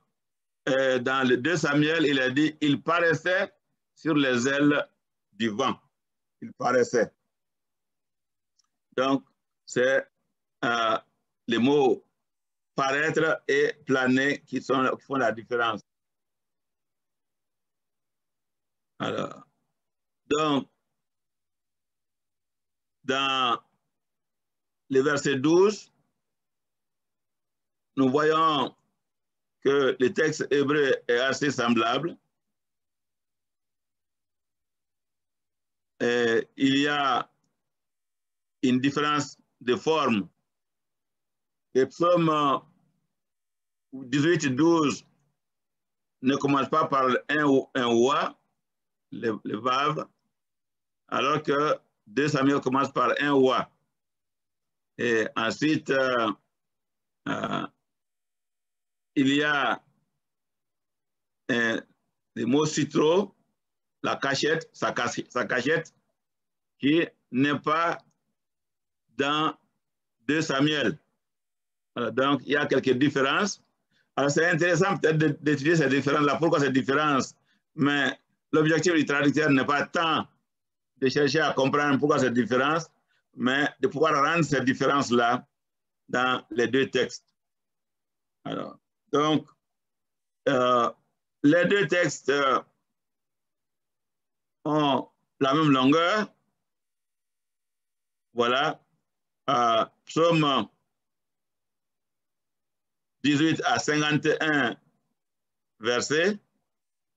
dans le 2 Samuel, il a dit, il paraissait sur les ailes du vent. Il paraissait. Donc, c'est les mots paraître et planer qui font la différence. Alors, donc, dans le verset 12, nous voyons que le texte hébreu est assez semblable. Et il y a une différence de forme. Le psaume 18-12 ne commence pas par un wa, le vav, alors que 2 Samuel commence par un wa. Et ensuite, il y a le mot citro, la cachette, sa cachette, qui n'est pas dans 2 Samuel. Alors, donc, il y a quelques différences. Alors, c'est intéressant peut-être d'étudier ces différences-là. Pourquoi ces différences? Mais l'objectif du traducteur n'est pas tant de chercher à comprendre pourquoi cette différence, mais de pouvoir rendre cette différence-là dans les deux textes. Alors, donc, les deux textes ont la même longueur. Voilà. Psaume 18 à 51 versets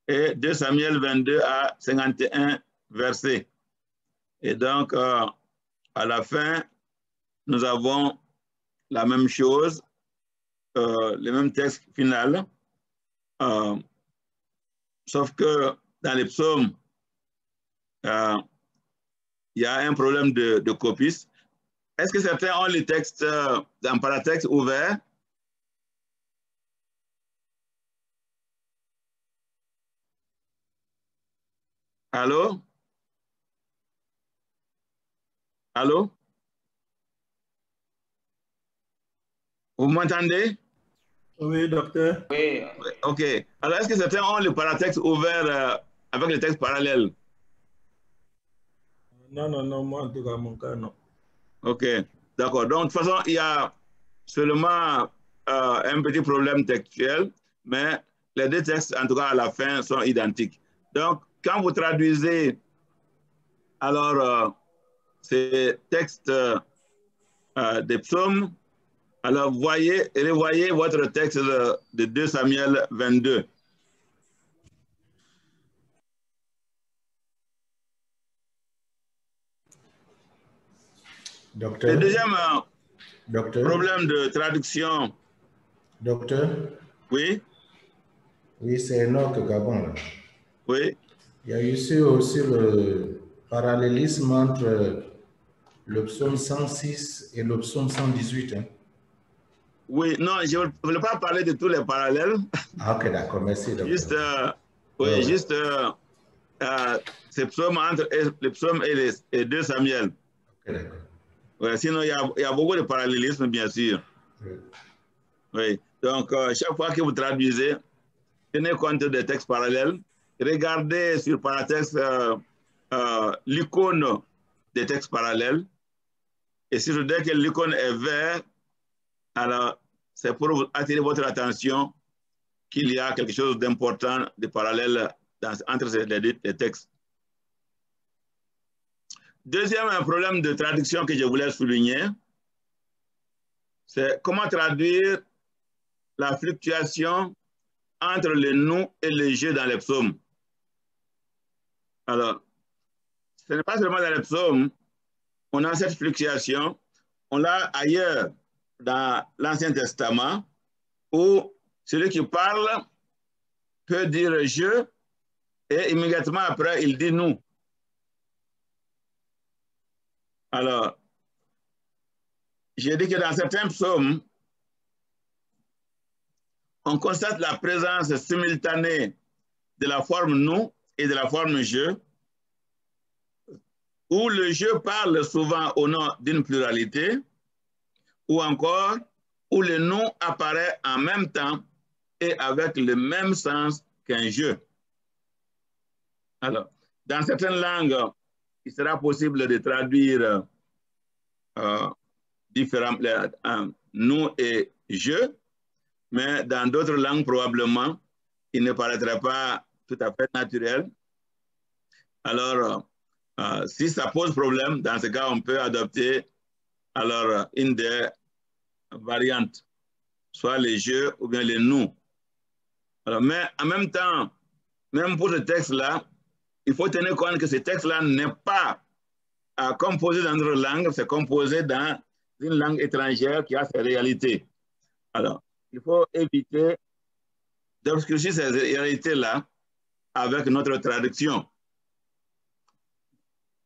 et 2 Samuel 22 à 51 versets. Et donc, à la fin, nous avons la même chose, le même texte final, sauf que dans les psaumes, il y a un problème de copiste. Est-ce que certains ont les textes en paratexte ouvert? Allô? Allô? Vous m'entendez? Oui, docteur. Oui. OK. Alors, est-ce que certains ont le paratexte ouvert avec les textes parallèles? Non, moi en tout cas, mon cas, non. OK, d'accord. Donc, de toute façon, il y a seulement un petit problème textuel, mais les deux textes, en tout cas, à la fin, sont identiques. Donc, quand vous traduisez alors ces textes des psaumes, alors revoyez votre texte de 2 Samuel 22. Docteur. Le deuxième Problème de traduction. Docteur. Oui. Oui, c'est Enoch Gabon. Là. Oui. Il y a ici aussi le parallélisme entre le psaume 106 et le psaume 118. Hein. Oui, non, je ne voulais pas parler de tous les parallèles. Ah, ok, d'accord, merci. Docteur. Juste, oui, juste ces psaumes entre le psaume et 2 Samuel. Ok, d'accord. Ouais, sinon, il y a beaucoup de parallélisme, bien sûr. Oui. Oui. Donc, chaque fois que vous traduisez, tenez compte des textes parallèles. Regardez sur paratexte l'icône des textes parallèles. Et si dès que l'icône est vert, alors c'est pour attirer votre attention qu'il y a quelque chose d'important, de parallèle entre les textes. Deuxième problème de traduction que je voulais souligner, c'est comment traduire la fluctuation entre le nous et le je dans les psaumes. Alors, ce n'est pas seulement dans les psaumes, on a cette fluctuation, on l'a ailleurs dans l'Ancien Testament, où celui qui parle peut dire je, et immédiatement après, il dit nous. Alors, j'ai dit que dans certains psaumes, on constate la présence simultanée de la forme nous et de la forme je, où le je parle souvent au nom d'une pluralité, ou encore où le nous apparaît en même temps et avec le même sens qu'un jeu. Alors, dans certaines langues, il sera possible de traduire différemment nous et je, mais dans d'autres langues, probablement, il ne paraîtra pas tout à fait naturel. Alors, si ça pose problème, dans ce cas, on peut adopter alors une des variantes, soit les je ou bien les nous. Alors, mais en même temps, même pour ce texte-là, il faut tenir compte que ce texte-là n'est pas composé dans notre langue, c'est composé dans une langue étrangère qui a ses réalités. Alors, il faut éviter d'obscurcir ces réalités-là avec notre traduction.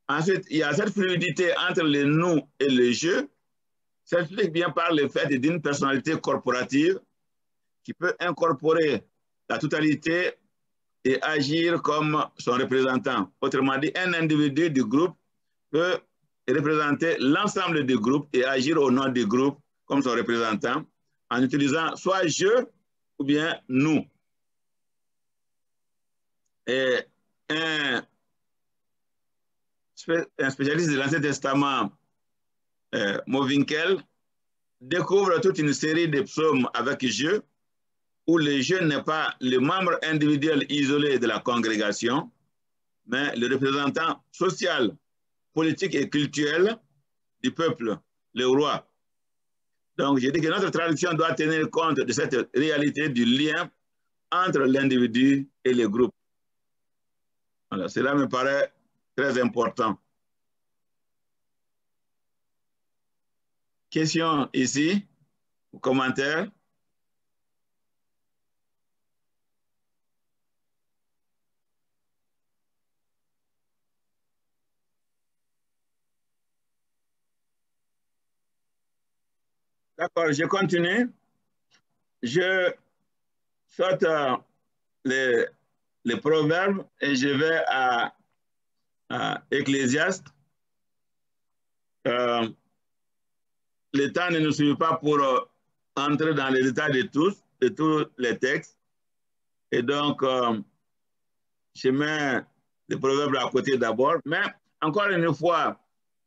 Ensuite, il y a cette fluidité entre le nous et le je, s'explique bien par le fait d'une personnalité corporative qui peut incorporer la totalité et agir comme son représentant. Autrement dit, un individu du groupe peut représenter l'ensemble du groupe et agir au nom du groupe comme son représentant en utilisant soit je ou bien nous. Et un spécialiste de l'Ancien Testament, Movinkel, découvre toute une série de psaumes avec je, où le je n'est pas le membre individuel isolé de la congrégation, mais le représentant social, politique et culturel du peuple, le roi. Donc, je dis que notre traduction doit tenir compte de cette réalité du lien entre l'individu et le groupe. Alors, cela me paraît très important. Question ici, ou commentaire? D'accord, je continue. Je saute les proverbes et je vais à Ecclésiaste. Le temps ne nous suffit pas pour entrer dans les détails de tous les textes. Et donc, je mets les proverbes à côté d'abord. Mais encore une fois,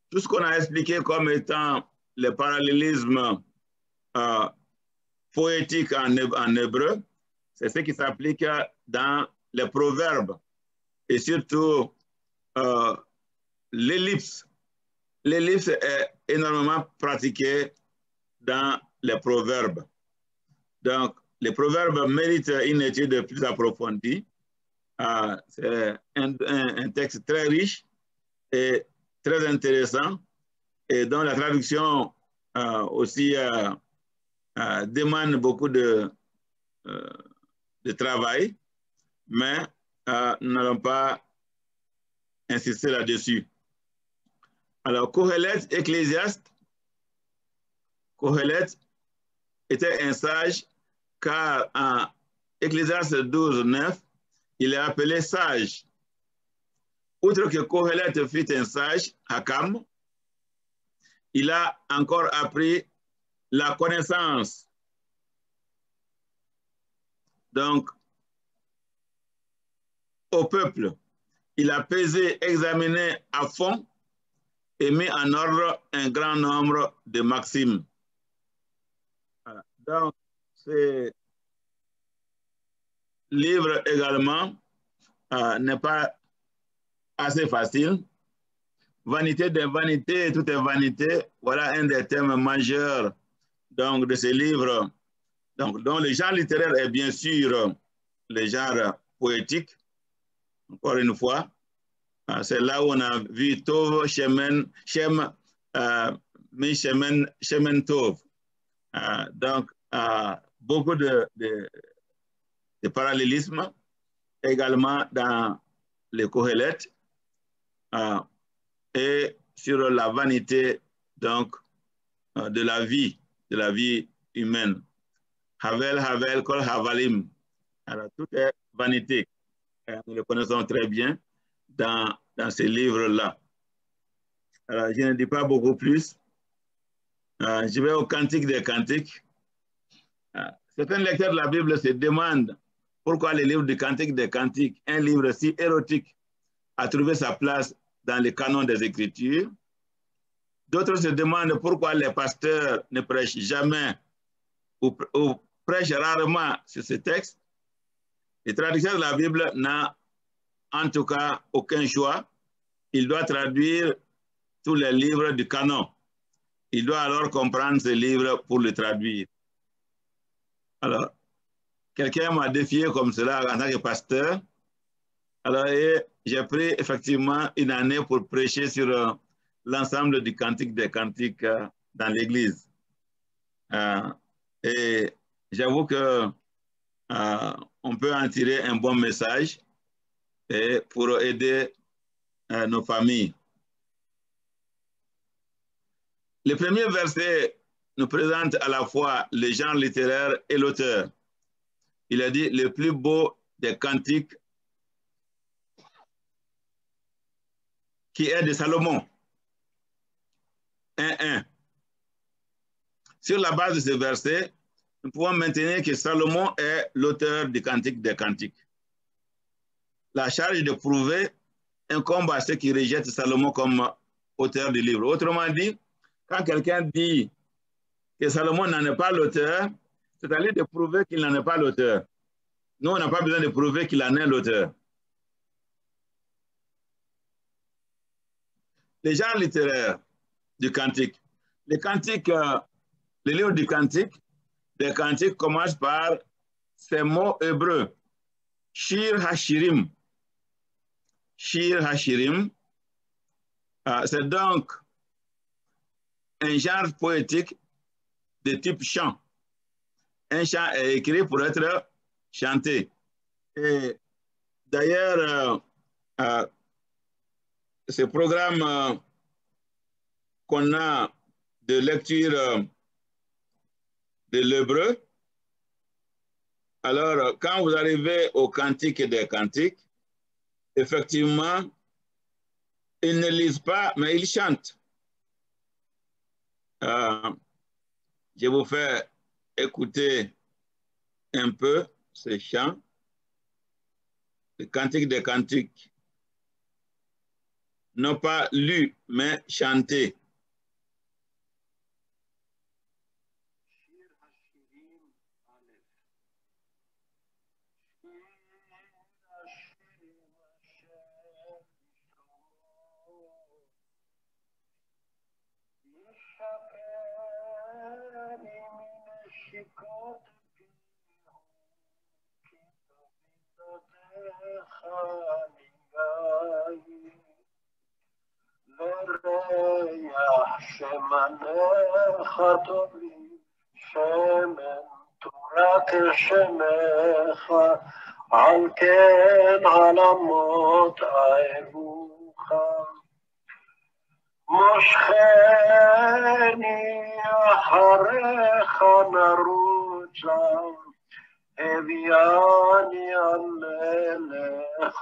tout ce qu'on a expliqué comme étant le parallélisme poétique en hébreu, c'est ce qui s'applique dans les proverbes. Et surtout, l'ellipse. L'ellipse est énormément pratiquée dans les proverbes. Donc, les proverbes méritent une étude plus approfondie. C'est un texte très riche et très intéressant et dont la traduction aussi demande beaucoup de travail, mais nous n'allons pas insister là-dessus. Alors, Kohelet, Ecclésiaste, Kohelet était un sage car en Ecclésiaste 12, 9, il est appelé sage. Outre que Kohelet fut un sage, Hakam, il a encore appris la connaissance. Donc, au peuple, il a pesé, examiné à fond et mis en ordre un grand nombre de maximes. Voilà. Donc, ce livre également n'est pas assez facile. Vanité de vanité, tout est vanité. Voilà un des thèmes majeurs donc, de ce livre. Donc, dont le genre littéraire est bien sûr le genre poétique. Encore une fois, c'est là où on a vu Tov, Shemen, Shem, Mi Shemen Tov. Donc, beaucoup de parallélisme également dans les Kohelet et sur la vanité donc, de la vie humaine. Havel, Kol Havalim. Alors, tout est vanité. Nous le connaissons très bien dans ces livres-là. Alors, je ne dis pas beaucoup plus. Je vais au Cantique des Cantiques. Certains lecteurs de la Bible se demandent pourquoi le livre du Cantique des Cantiques, un livre si érotique, a trouvé sa place dans le canon des Écritures. D'autres se demandent pourquoi les pasteurs ne prêchent jamais ou prêchent rarement sur ce texte. Le traducteur de la Bible n'a en tout cas aucun choix. Il doit traduire tous les livres du canon. Il doit alors comprendre ce livre pour le traduire. Alors, quelqu'un m'a défié comme cela en tant que pasteur. Alors, j'ai pris effectivement une année pour prêcher sur l'ensemble du Cantique des Cantiques dans l'Église. Et j'avoue que on peut en tirer un bon message et pour aider nos familles. Le premier verset nous présente à la fois le genre littéraire et l'auteur. Il a dit le plus beau des cantiques qui est de Salomon. 1:1. Sur la base de ce verset, nous pouvons maintenir que Salomon est l'auteur du Cantique des Cantiques. La charge de prouver incombe à ceux qui rejettent Salomon comme auteur du livre. Autrement dit, quand quelqu'un dit que Salomon n'en est pas l'auteur, c'est à dire de prouver qu'il n'en est pas l'auteur. Nous, on n'a pas besoin de prouver qu'il en est l'auteur. Les genres littéraires du cantique. Les cantiques, le livre du cantique, les cantiques commencent par ces mots hébreux. Shir Hashirim. Shir Hashirim, c'est donc un genre poétique de type chant. Un chant est écrit pour être chanté. Et d'ailleurs, ce programme qu'on a de lecture de l'hébreu, alors quand vous arrivez au Cantique des Cantiques, effectivement, ils ne lisent pas, mais ils chantent. Je vous fais écouter un peu ce chant, le Cantique des Cantiques. Non pas lu, mais chanté. על כן עלמות אהבוך מושכני אחריך נרוצה הביאני לך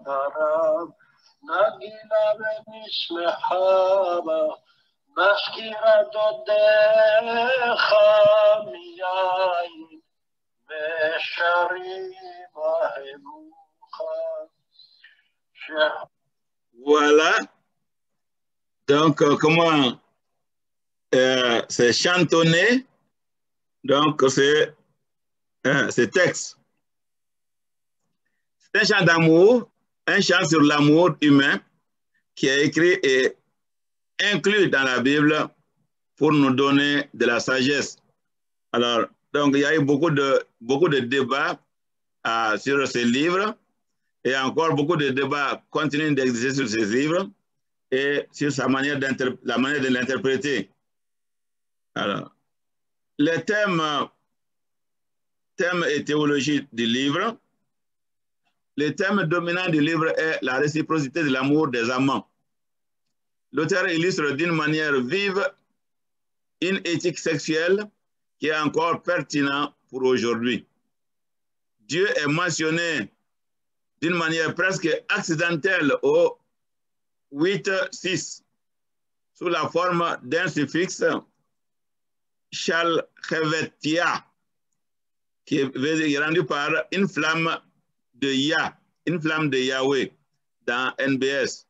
דרב נגילה ונשמחה בה מזכירה דודיך מיין Voilà. Donc, comment c'est chantonné. Donc, c'est ce texte. C'est un chant d'amour, un chant sur l'amour humain qui est écrit et inclus dans la Bible pour nous donner de la sagesse. Alors, donc, il y a eu beaucoup de débats sur ces livres et encore beaucoup de débats continuent d'exister sur ces livres et sur la manière de l'interpréter. Alors, les thèmes et théologie du livre. Le thème dominant du livre est la réciprocité de l'amour des amants. L'auteur illustre d'une manière vive une éthique sexuelle qui est encore pertinente pour aujourd'hui. Dieu est mentionné d'une manière presque accidentelle au 8-6 sous la forme d'un suffixe shalchevetia qui est rendu par une flamme de Yah, une flamme de Yahweh dans NBS.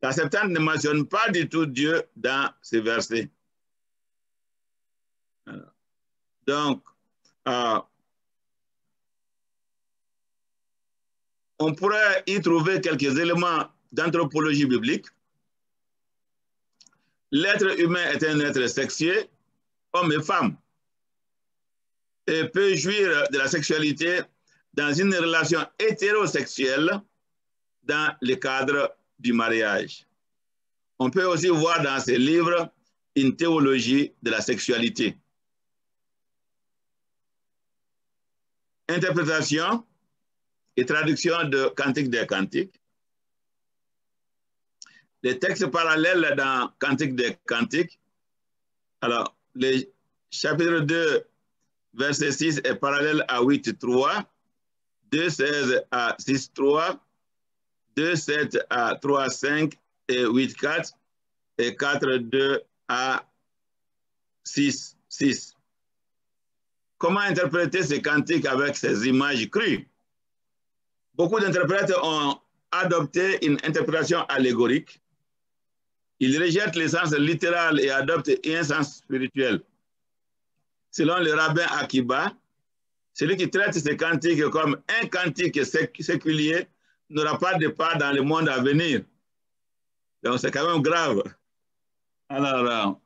La Septante ne mentionne pas du tout Dieu dans ces versets. Donc, on pourrait y trouver quelques éléments d'anthropologie biblique. L'être humain est un être sexué, homme et femme, et peut jouir de la sexualité dans une relation hétérosexuelle dans le cadre du mariage. On peut aussi voir dans ces livres une théologie de la sexualité. Interprétation et traduction de Cantique des Cantiques. Les textes parallèles dans Cantique des Cantiques. Alors, le chapitre 2, verset 6 est parallèle à 8.3, 2.16 à 6.3, 2.7 à 3.5 et 8.4 et 4.2 à 6.6. Comment interpréter ces cantiques avec ces images crues? Beaucoup d'interprètes ont adopté une interprétation allégorique. Ils rejettent le sens littéral et adoptent un sens spirituel. Selon le rabbin Akiba, celui qui traite ces cantiques comme un cantique séculier n'aura pas de part dans le monde à venir. Donc, c'est quand même grave. Alors,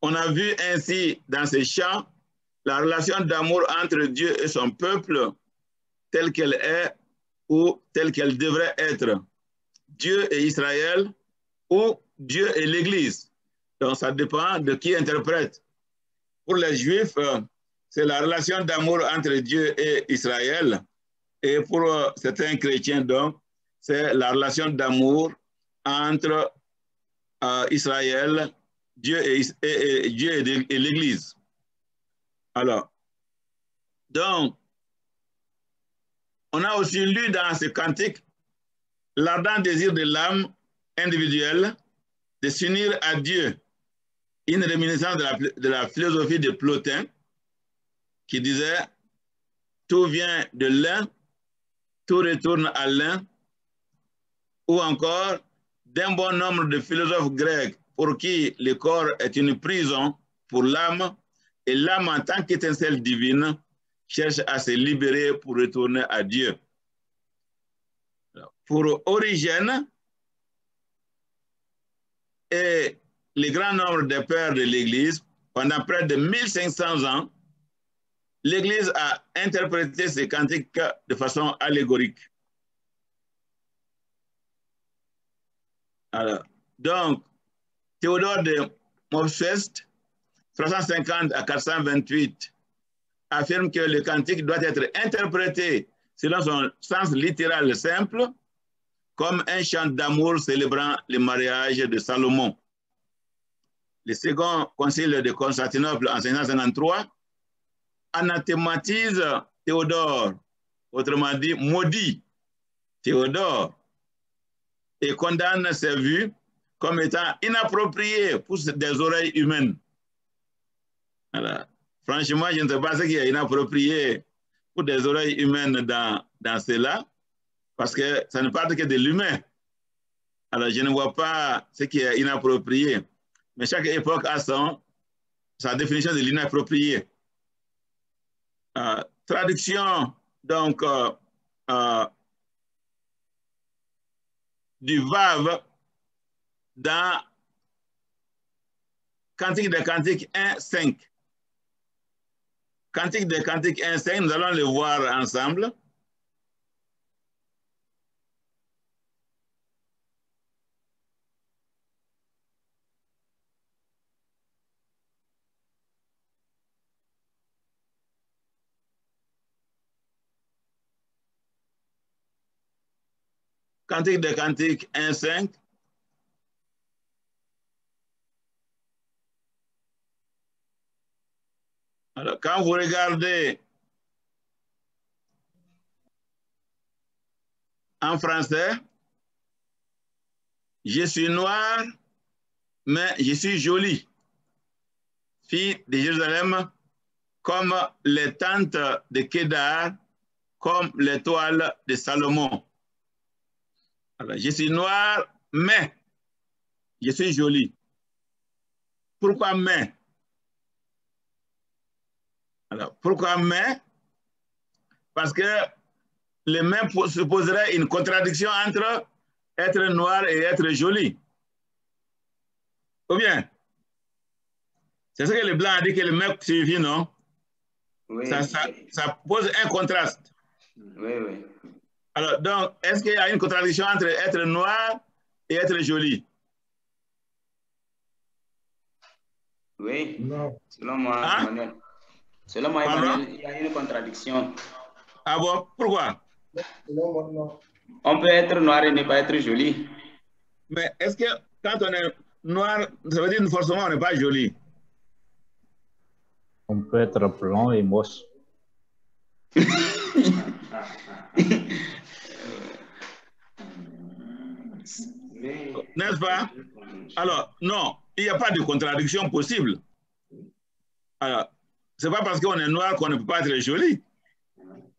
on a vu ainsi dans ces chants la relation d'amour entre Dieu et son peuple telle qu'elle est ou telle qu'elle devrait être. Dieu et Israël ou Dieu et l'Église. Donc, ça dépend de qui interprète. Pour les Juifs, c'est la relation d'amour entre Dieu et Israël. Et pour certains chrétiens, donc, c'est la relation d'amour entre Israël, Dieu et l'Église. Alors, donc, on a aussi lu dans ce cantique l'ardent désir de l'âme individuelle de s'unir à Dieu, une réminiscence de la philosophie de Plotin qui disait « Tout vient de l'un, tout retourne à l'un », ou encore d'un bon nombre de philosophes grecs pour qui le corps est une prison pour l'âme et l'âme en tant qu'étincelle divine cherche à se libérer pour retourner à Dieu. Pour Origène et le grand nombre de pères de l'Église, pendant près de 1500 ans, l'Église a interprété ces cantiques de façon allégorique. Alors, donc, Théodore de Mopsueste, 350 à 428, affirme que le cantique doit être interprété selon son sens littéral simple, comme un chant d'amour célébrant le mariage de Salomon. Le second concile de Constantinople en 553 anathématise Théodore, autrement dit maudit Théodore, et condamne ses vues comme étant inappropriées pour des oreilles humaines. Alors, franchement, je ne sais pas ce qui est inapproprié pour des oreilles humaines dans cela, parce que ça ne parle que de l'humain. Alors, je ne vois pas ce qui est inapproprié. Mais chaque époque a sa définition de l'inapproprié. Traduction, donc, du Vave dans Cantique des Cantiques 1.5. Cantique des Cantiques 1.5, nous allons le voir ensemble. Cantique des Cantiques 1.5. Alors, quand vous regardez en français, je suis noir, mais je suis jolie. Fille de Jérusalem, comme les tentes de Kédar, comme les toiles de Salomon. Alors, je suis noir, mais je suis joli. Pourquoi mais? Alors, pourquoi mais? Parce que le mais supposerait une contradiction entre être noir et être joli. Ou bien, c'est ce que le blanc a dit que le mais suffit, non? Oui. Ça pose un contraste. Oui, oui. Alors, donc, est-ce qu'il y a une contradiction entre être noir et être joli? Oui. Non. Selon moi, Hein? Emmanuel. Selon moi, Emmanuel, il y a une contradiction. Ah bon? Pourquoi? Selon moi, non. On peut être noir et ne pas être joli. Mais est-ce que quand on est noir, ça veut dire forcément on n'est pas joli? On peut être blanc et moche. N'est-ce pas? Alors, non, il n'y a pas de contradiction possible. Alors, ce n'est pas parce qu'on est noir qu'on ne peut pas être joli.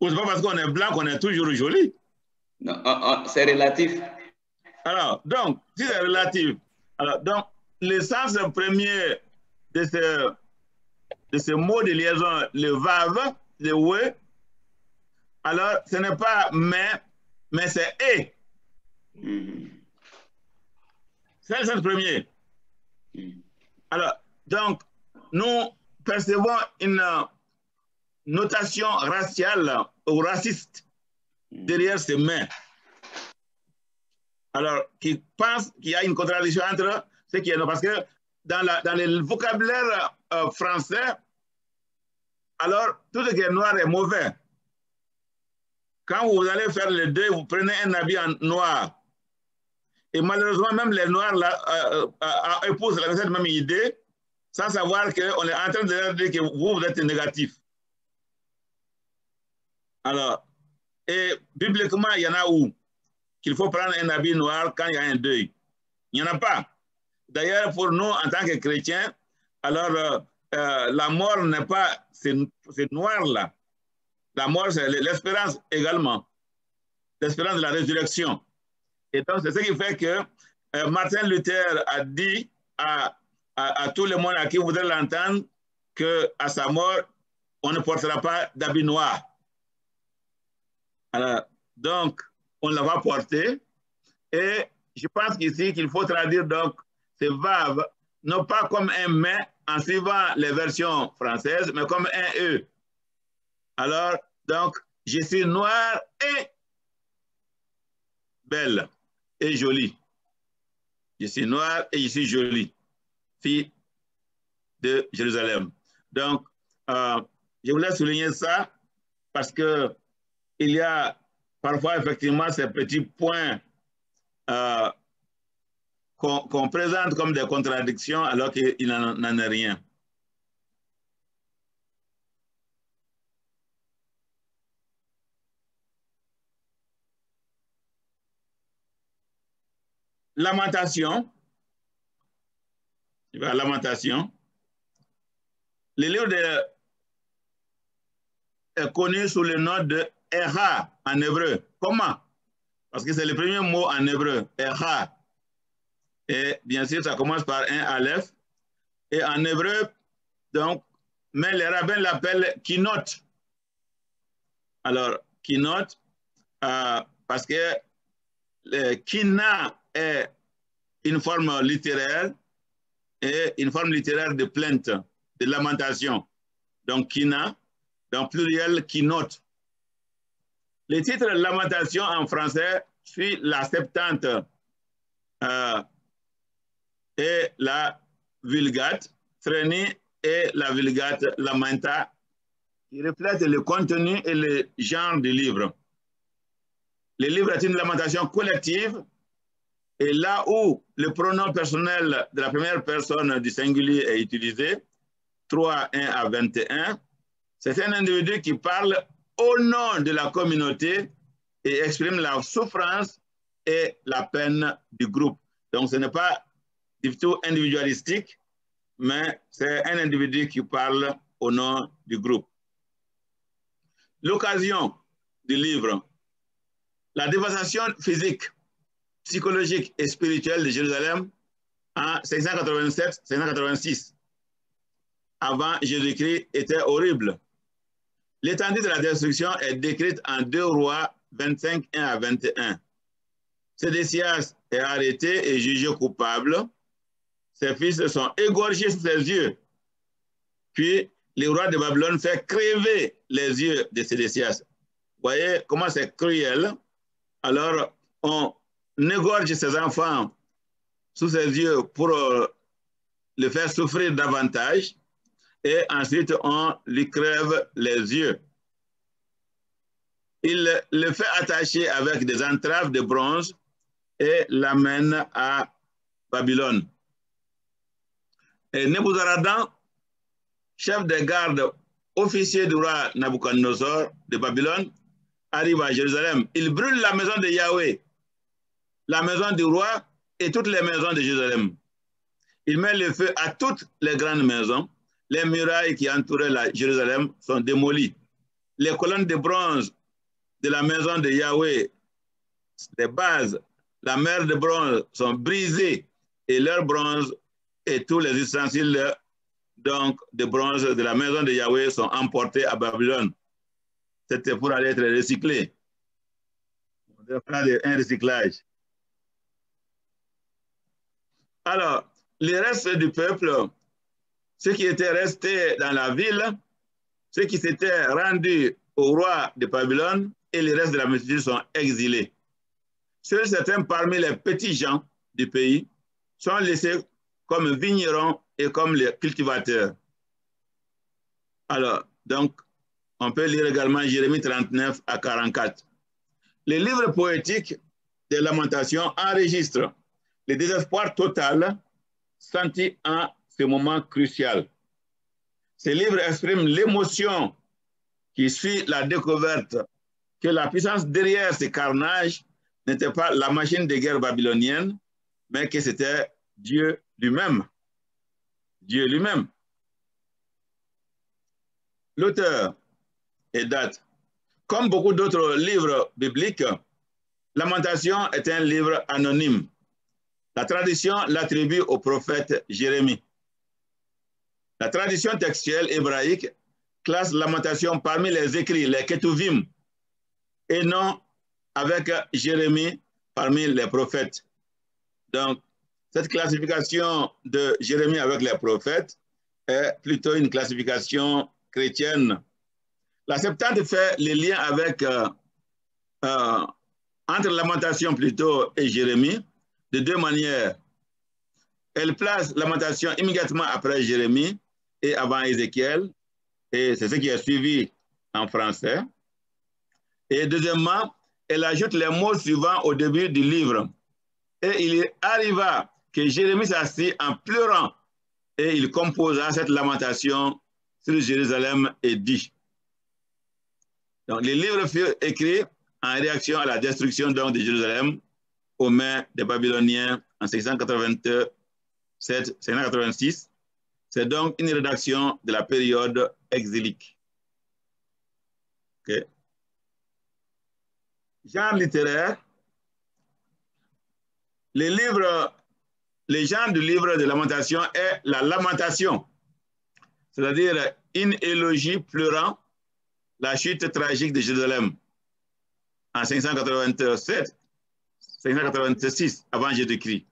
Ou ce n'est pas parce qu'on est blanc qu'on est toujours joli. Non, c'est relatif. Alors, donc, si c'est relatif, alors, donc, le sens premier de ce mot de liaison, le vav, le we, alors, ce n'est pas mais c'est et. C'est le sens premier. Alors, donc, nous percevons une notation raciale ou raciste derrière ces mais. Alors, qui pense qu'il y a une contradiction entre ce qui est non, parce que dans le vocabulaire français, alors tout ce qui est noir est mauvais. Quand vous allez faire le deuil, vous prenez un habit en noir. Et malheureusement, même les noirs épousent cette même idée, sans savoir qu'on est en train de leur dire que vous êtes négatif. Alors, et bibliquement, il y en a où qu'il faut prendre un habit noir quand il y a un deuil. Il n'y en a pas. D'ailleurs, pour nous, en tant que chrétiens, alors la mort n'est pas c'est noir-là. La mort, c'est l'espérance également. L'espérance de la résurrection. Et donc, c'est ce qui fait que Martin Luther a dit à tout le monde à qui voudrait l'entendre qu'à sa mort, on ne portera pas d'habit noir. Alors, donc, on la va porter. Et je pense qu'ici, qu'il faut traduire donc ce vav, non pas comme un mais en suivant les versions françaises, mais comme un e. Alors, donc, je suis noir et belle et jolie. Je suis noire et je suis jolie, fille de Jérusalem. Donc, je voulais souligner ça parce que il y a parfois effectivement ces petits points qu'on présente comme des contradictions alors qu'il n'en est rien. Lamentation. Lamentation. Le livre est connu sous le nom de Echa en hébreu. Comment? Parce que c'est le premier mot en hébreu, Echa. Et bien sûr, ça commence par un aleph. Et en hébreu, donc, mais les rabbins l'appellent kinot. Alors, kinot, parce que kina est une forme littéraire et une forme littéraire de plainte, de lamentation. Donc, kina, dans pluriel, kinot. Le titre lamentation en français suit la Septante et la Vulgate, Trénie et la Vulgate Lamenta, qui reflètent le contenu et le genre du livre. Le livre est une lamentation collective et là où le pronom personnel de la première personne du singulier est utilisé, 3, 1 à 21, c'est un individu qui parle au nom de la communauté et exprime la souffrance et la peine du groupe. Donc ce n'est pas du tout individualistique, mais c'est un individu qui parle au nom du groupe. L'occasion du livre, la dévastation physique, psychologique et spirituelle de Jérusalem en 587-586 avant Jésus-Christ était horrible. L'étendue de la destruction est décrite en 2 Rois 25, 1 à 21. Sédécias est arrêté et jugé coupable. Ses fils sont égorgés sous ses yeux. Puis, le roi de Babylone fait crever les yeux de Sédécias. Vous voyez comment c'est cruel. Alors, on égorge ses enfants sous ses yeux pour le faire souffrir davantage. Et ensuite, on lui crève les yeux. Il le fait attacher avec des entraves de bronze et l'amène à Babylone. Et Nebuzaradan, chef des gardes, officier du roi Nabuchodonosor de Babylone, arrive à Jérusalem. Il brûle la maison de Yahweh, la maison du roi et toutes les maisons de Jérusalem. Il met le feu à toutes les grandes maisons. Les murailles qui entouraient Jérusalem sont démolies. Les colonnes de bronze de la maison de Yahweh, les bases, la mer de bronze sont brisées et leur bronze et tous les ustensiles donc, de bronze de la maison de Yahweh sont emportés à Babylone. C'était pour aller être recyclés. On devait faire un recyclage. Alors, les restes du peuple, ceux qui étaient restés dans la ville, ceux qui s'étaient rendus au roi de Babylone et les restes de la multitude sont exilés. Seuls certains parmi les petits gens du pays sont laissés comme vignerons et comme les cultivateurs. Alors, donc, on peut lire également Jérémie 39 à 44. Les livres poétiques des lamentations enregistrent le désespoir total senti en ce moment crucial. Ces livres expriment l'émotion qui suit la découverte que la puissance derrière ces carnages n'était pas la machine de guerre babylonienne, mais que c'était Dieu lui-même. Dieu lui-même. L'auteur et date. Comme beaucoup d'autres livres bibliques, Lamentation est un livre anonyme. La tradition l'attribue au prophète Jérémie. La tradition textuelle hébraïque classe Lamentation parmi les écrits, les Ketuvim, et non avec Jérémie parmi les prophètes. Donc, cette classification de Jérémie avec les prophètes est plutôt une classification chrétienne. La Septante fait le lien avec, entre Lamentation plutôt et Jérémie de deux manières. Elle place Lamentation immédiatement après Jérémie et avant Ézéchiel, et c'est ce qui est suivi en français. Et deuxièmement, elle ajoute les mots suivants au début du livre. Et il arriva que Jérémie s'assit en pleurant et il composa cette lamentation sur Jérusalem et dit. Donc, les livres furent écrits en réaction à la destruction donc, de Jérusalem aux mains des Babyloniens en 687-686. C'est donc une rédaction de la période exilique. Okay. Genre littéraire, le genre du livre de lamentation est la lamentation, c'est-à-dire une élogie pleurant la chute tragique de Jérusalem en 586 avant Jésus-Christ.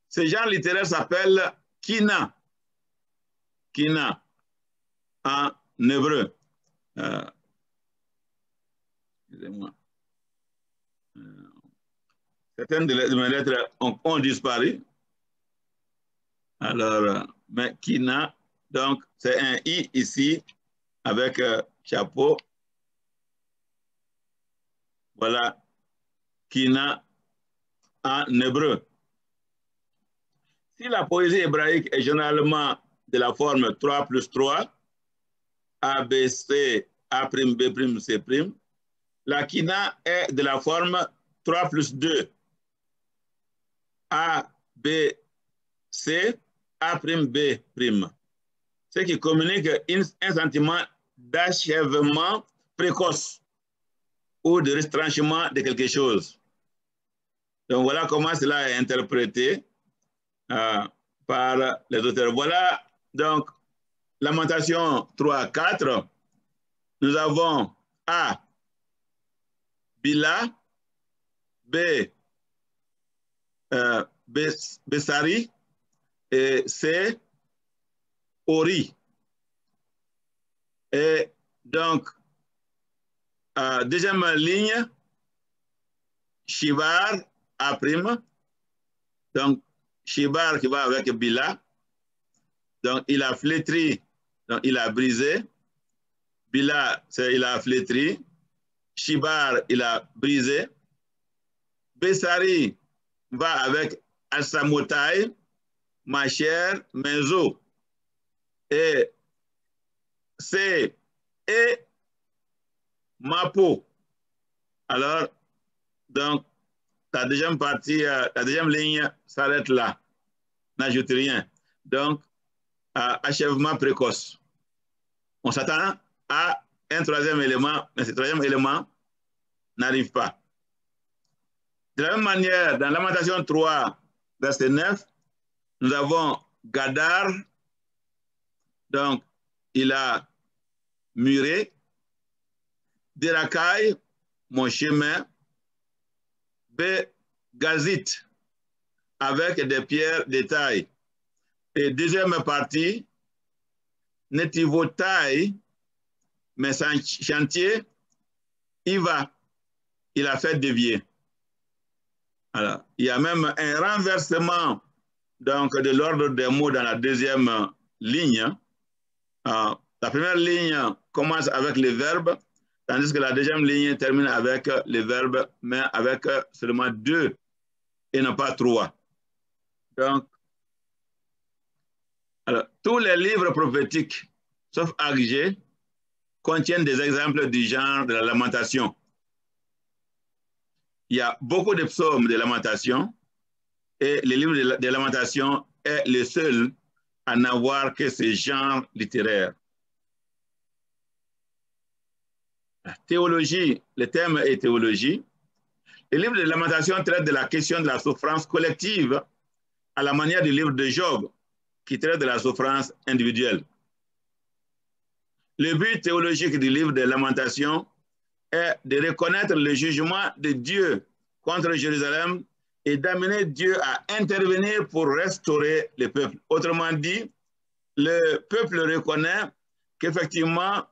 Ce genre littéraire s'appelle Kina. Kina en hébreu. Excusez-moi. Certaines de mes lettres ont disparu. Alors, mais Kina, donc c'est un I ici avec chapeau. Voilà, Kina en hébreu. Si la poésie hébraïque est généralement de la forme 3 plus 3, A, B, C, A', B', C', la Kina est de la forme 3 plus 2, A, B, C, A', B'. ce qui communique un sentiment d'achèvement précoce ou de retranchement de quelque chose. Donc voilà comment cela est interprété par les auteurs. Voilà donc Lamentation 3-4. Nous avons A, Bila, B, Bessari et C, Ori. Et donc, deuxième ligne, Shibar, A'. Donc, Shibar qui va avec Bila. Donc, il a flétri, donc il a brisé. Bila, il a flétri. Shibar, il a brisé. Bessari va avec Al-Samotai, ma chère, mes os. Et c'est et ma peau. Alors, donc, ta deuxième partie, ta deuxième ligne s'arrête là. N'ajoute rien. Donc, achèvement précoce. On s'attend à un troisième élément, mais ce troisième élément n'arrive pas. De la même manière, dans Lamentation 3, verset 9, nous avons Gadar. Donc, il a muré. Derakai, mon chemin. B, Gazit, avec des pierres de taille. Et deuxième partie, Netivotai, mais sans chantier, il a fait dévier. Alors, il y a même un renversement donc, de l'ordre des mots dans la deuxième ligne. La première ligne commence avec le verbe, tandis que la deuxième ligne termine avec le verbe, mais avec seulement 2 et non pas 3. Donc, alors, tous les livres prophétiques, sauf Agé, contiennent des exemples du genre de la lamentation. Il y a beaucoup de psaumes de lamentation et le livre de lamentation est le seul à n'avoir que ce genre littéraire. La théologie, le thème est théologie. Le livre de lamentation traite de la question de la souffrance collective à la manière du livre de Job, qui traite de la souffrance individuelle. Le but théologique du livre de lamentation est de reconnaître le jugement de Dieu contre Jérusalem et d'amener Dieu à intervenir pour restaurer le peuple. Autrement dit, le peuple reconnaît qu'effectivement,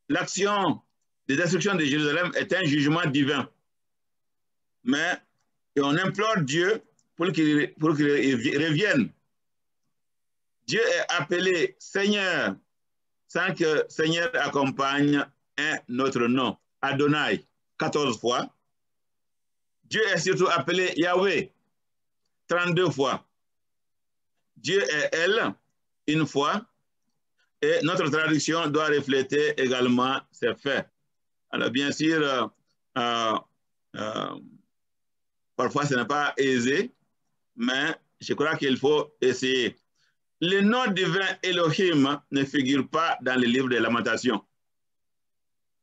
l'action de destruction de Jérusalem est un jugement divin. Mais on implore Dieu pour qu'il revienne. Dieu est appelé Seigneur sans que Seigneur accompagne un autre nom. Adonai, 14 fois. Dieu est surtout appelé Yahweh, 32 fois. Dieu est Elle, une fois. Et notre traduction doit refléter également ces faits. Alors, bien sûr, parfois ce n'est pas aisé, mais je crois qu'il faut essayer. Le nom divin Elohim ne figure pas dans le livre des Lamentations.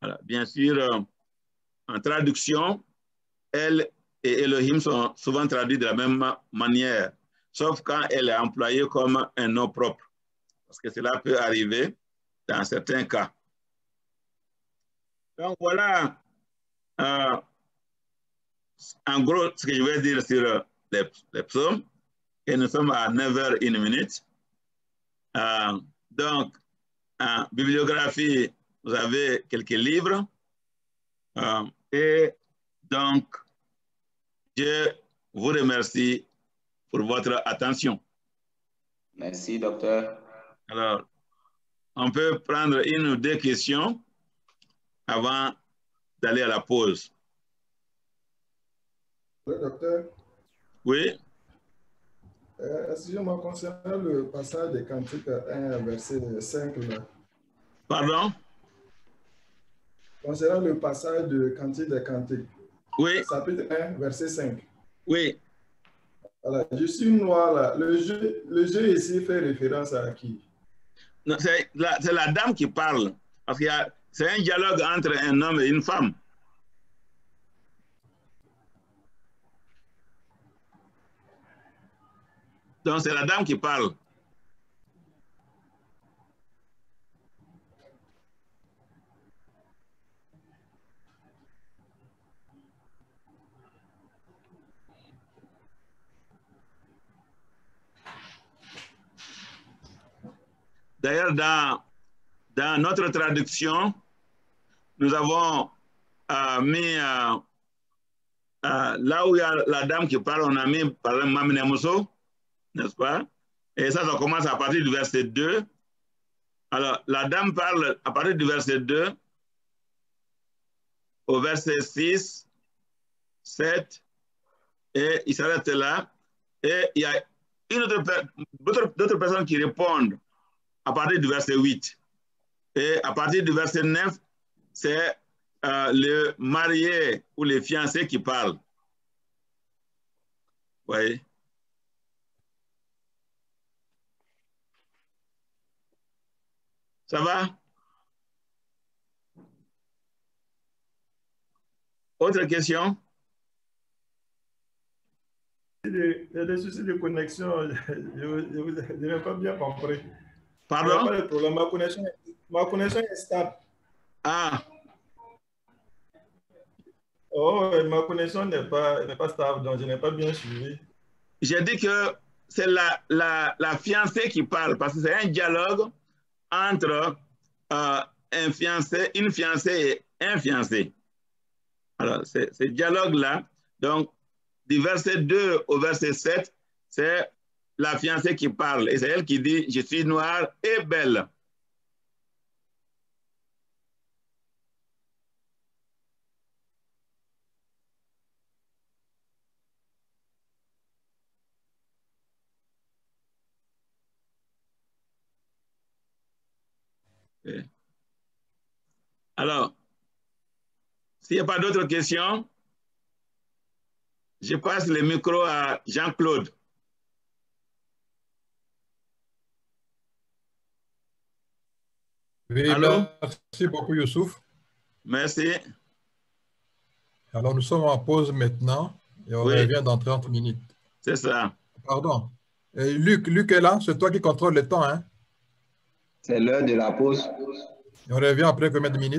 Alors, bien sûr, en traduction, Elle et Elohim sont souvent traduits de la même manière, sauf quand elle est employée comme un nom propre, parce que cela peut arriver dans certains cas. Donc voilà, en gros, ce que je vais dire sur les psaumes, et nous sommes à 9h01. Donc, en bibliographie, vous avez quelques livres. Et donc, je vous remercie pour votre attention. Merci, docteur. Alors, on peut prendre une ou deux questions avant d'aller à la pause. Oui, docteur. Oui. Excusez-moi, concernant le passage des Cantiques 1, verset 5, là. Pardon? Concernant le passage de Cantique des Cantiques. Oui. Chapitre 1, verset 5. Oui. Voilà, je suis noir là. Le jeu ici fait référence à qui? C'est la dame qui parle. Parce que c'est un dialogue entre un homme et une femme. Donc, c'est la dame qui parle. D'ailleurs, dans notre traduction, nous avons mis là où il y a la dame qui parle, on a mis par exemple Maminemuso, n'est-ce pas? Et ça commence à partir du verset 2. Alors, la dame parle à partir du verset 2 au verset 6, 7, et il s'arrête là. Et il y a d'autres personnes qui répondent à partir du verset 8. Et à partir du verset 9, c'est le marié ou les fiancés qui parlent. Oui. Ça va? Autre question? Il y a des soucis de connexion. Je n'ai pas bien compris. Pardon? Pas de problème. Ma connexion est stable. Ah. Oh, ma connexion n'est pas stable, donc je n'ai pas bien suivi. J'ai dit que c'est la fiancée qui parle, parce que c'est un dialogue entre une fiancée et un fiancé. Alors, ce dialogue-là, donc, du verset 2 au verset 7, c'est la fiancée qui parle. Et c'est elle qui dit, je suis noire et belle. Alors, s'il n'y a pas d'autres questions, je passe le micro à Jean-Claude. Oui, allô? Merci beaucoup, Youssouf. Merci. Alors, nous sommes en pause maintenant et on revient dans 30 minutes. C'est ça. Pardon. Et Luc est là, c'est toi qui contrôles le temps, hein? C'est l'heure de la pause. Et on revient après combien de minutes?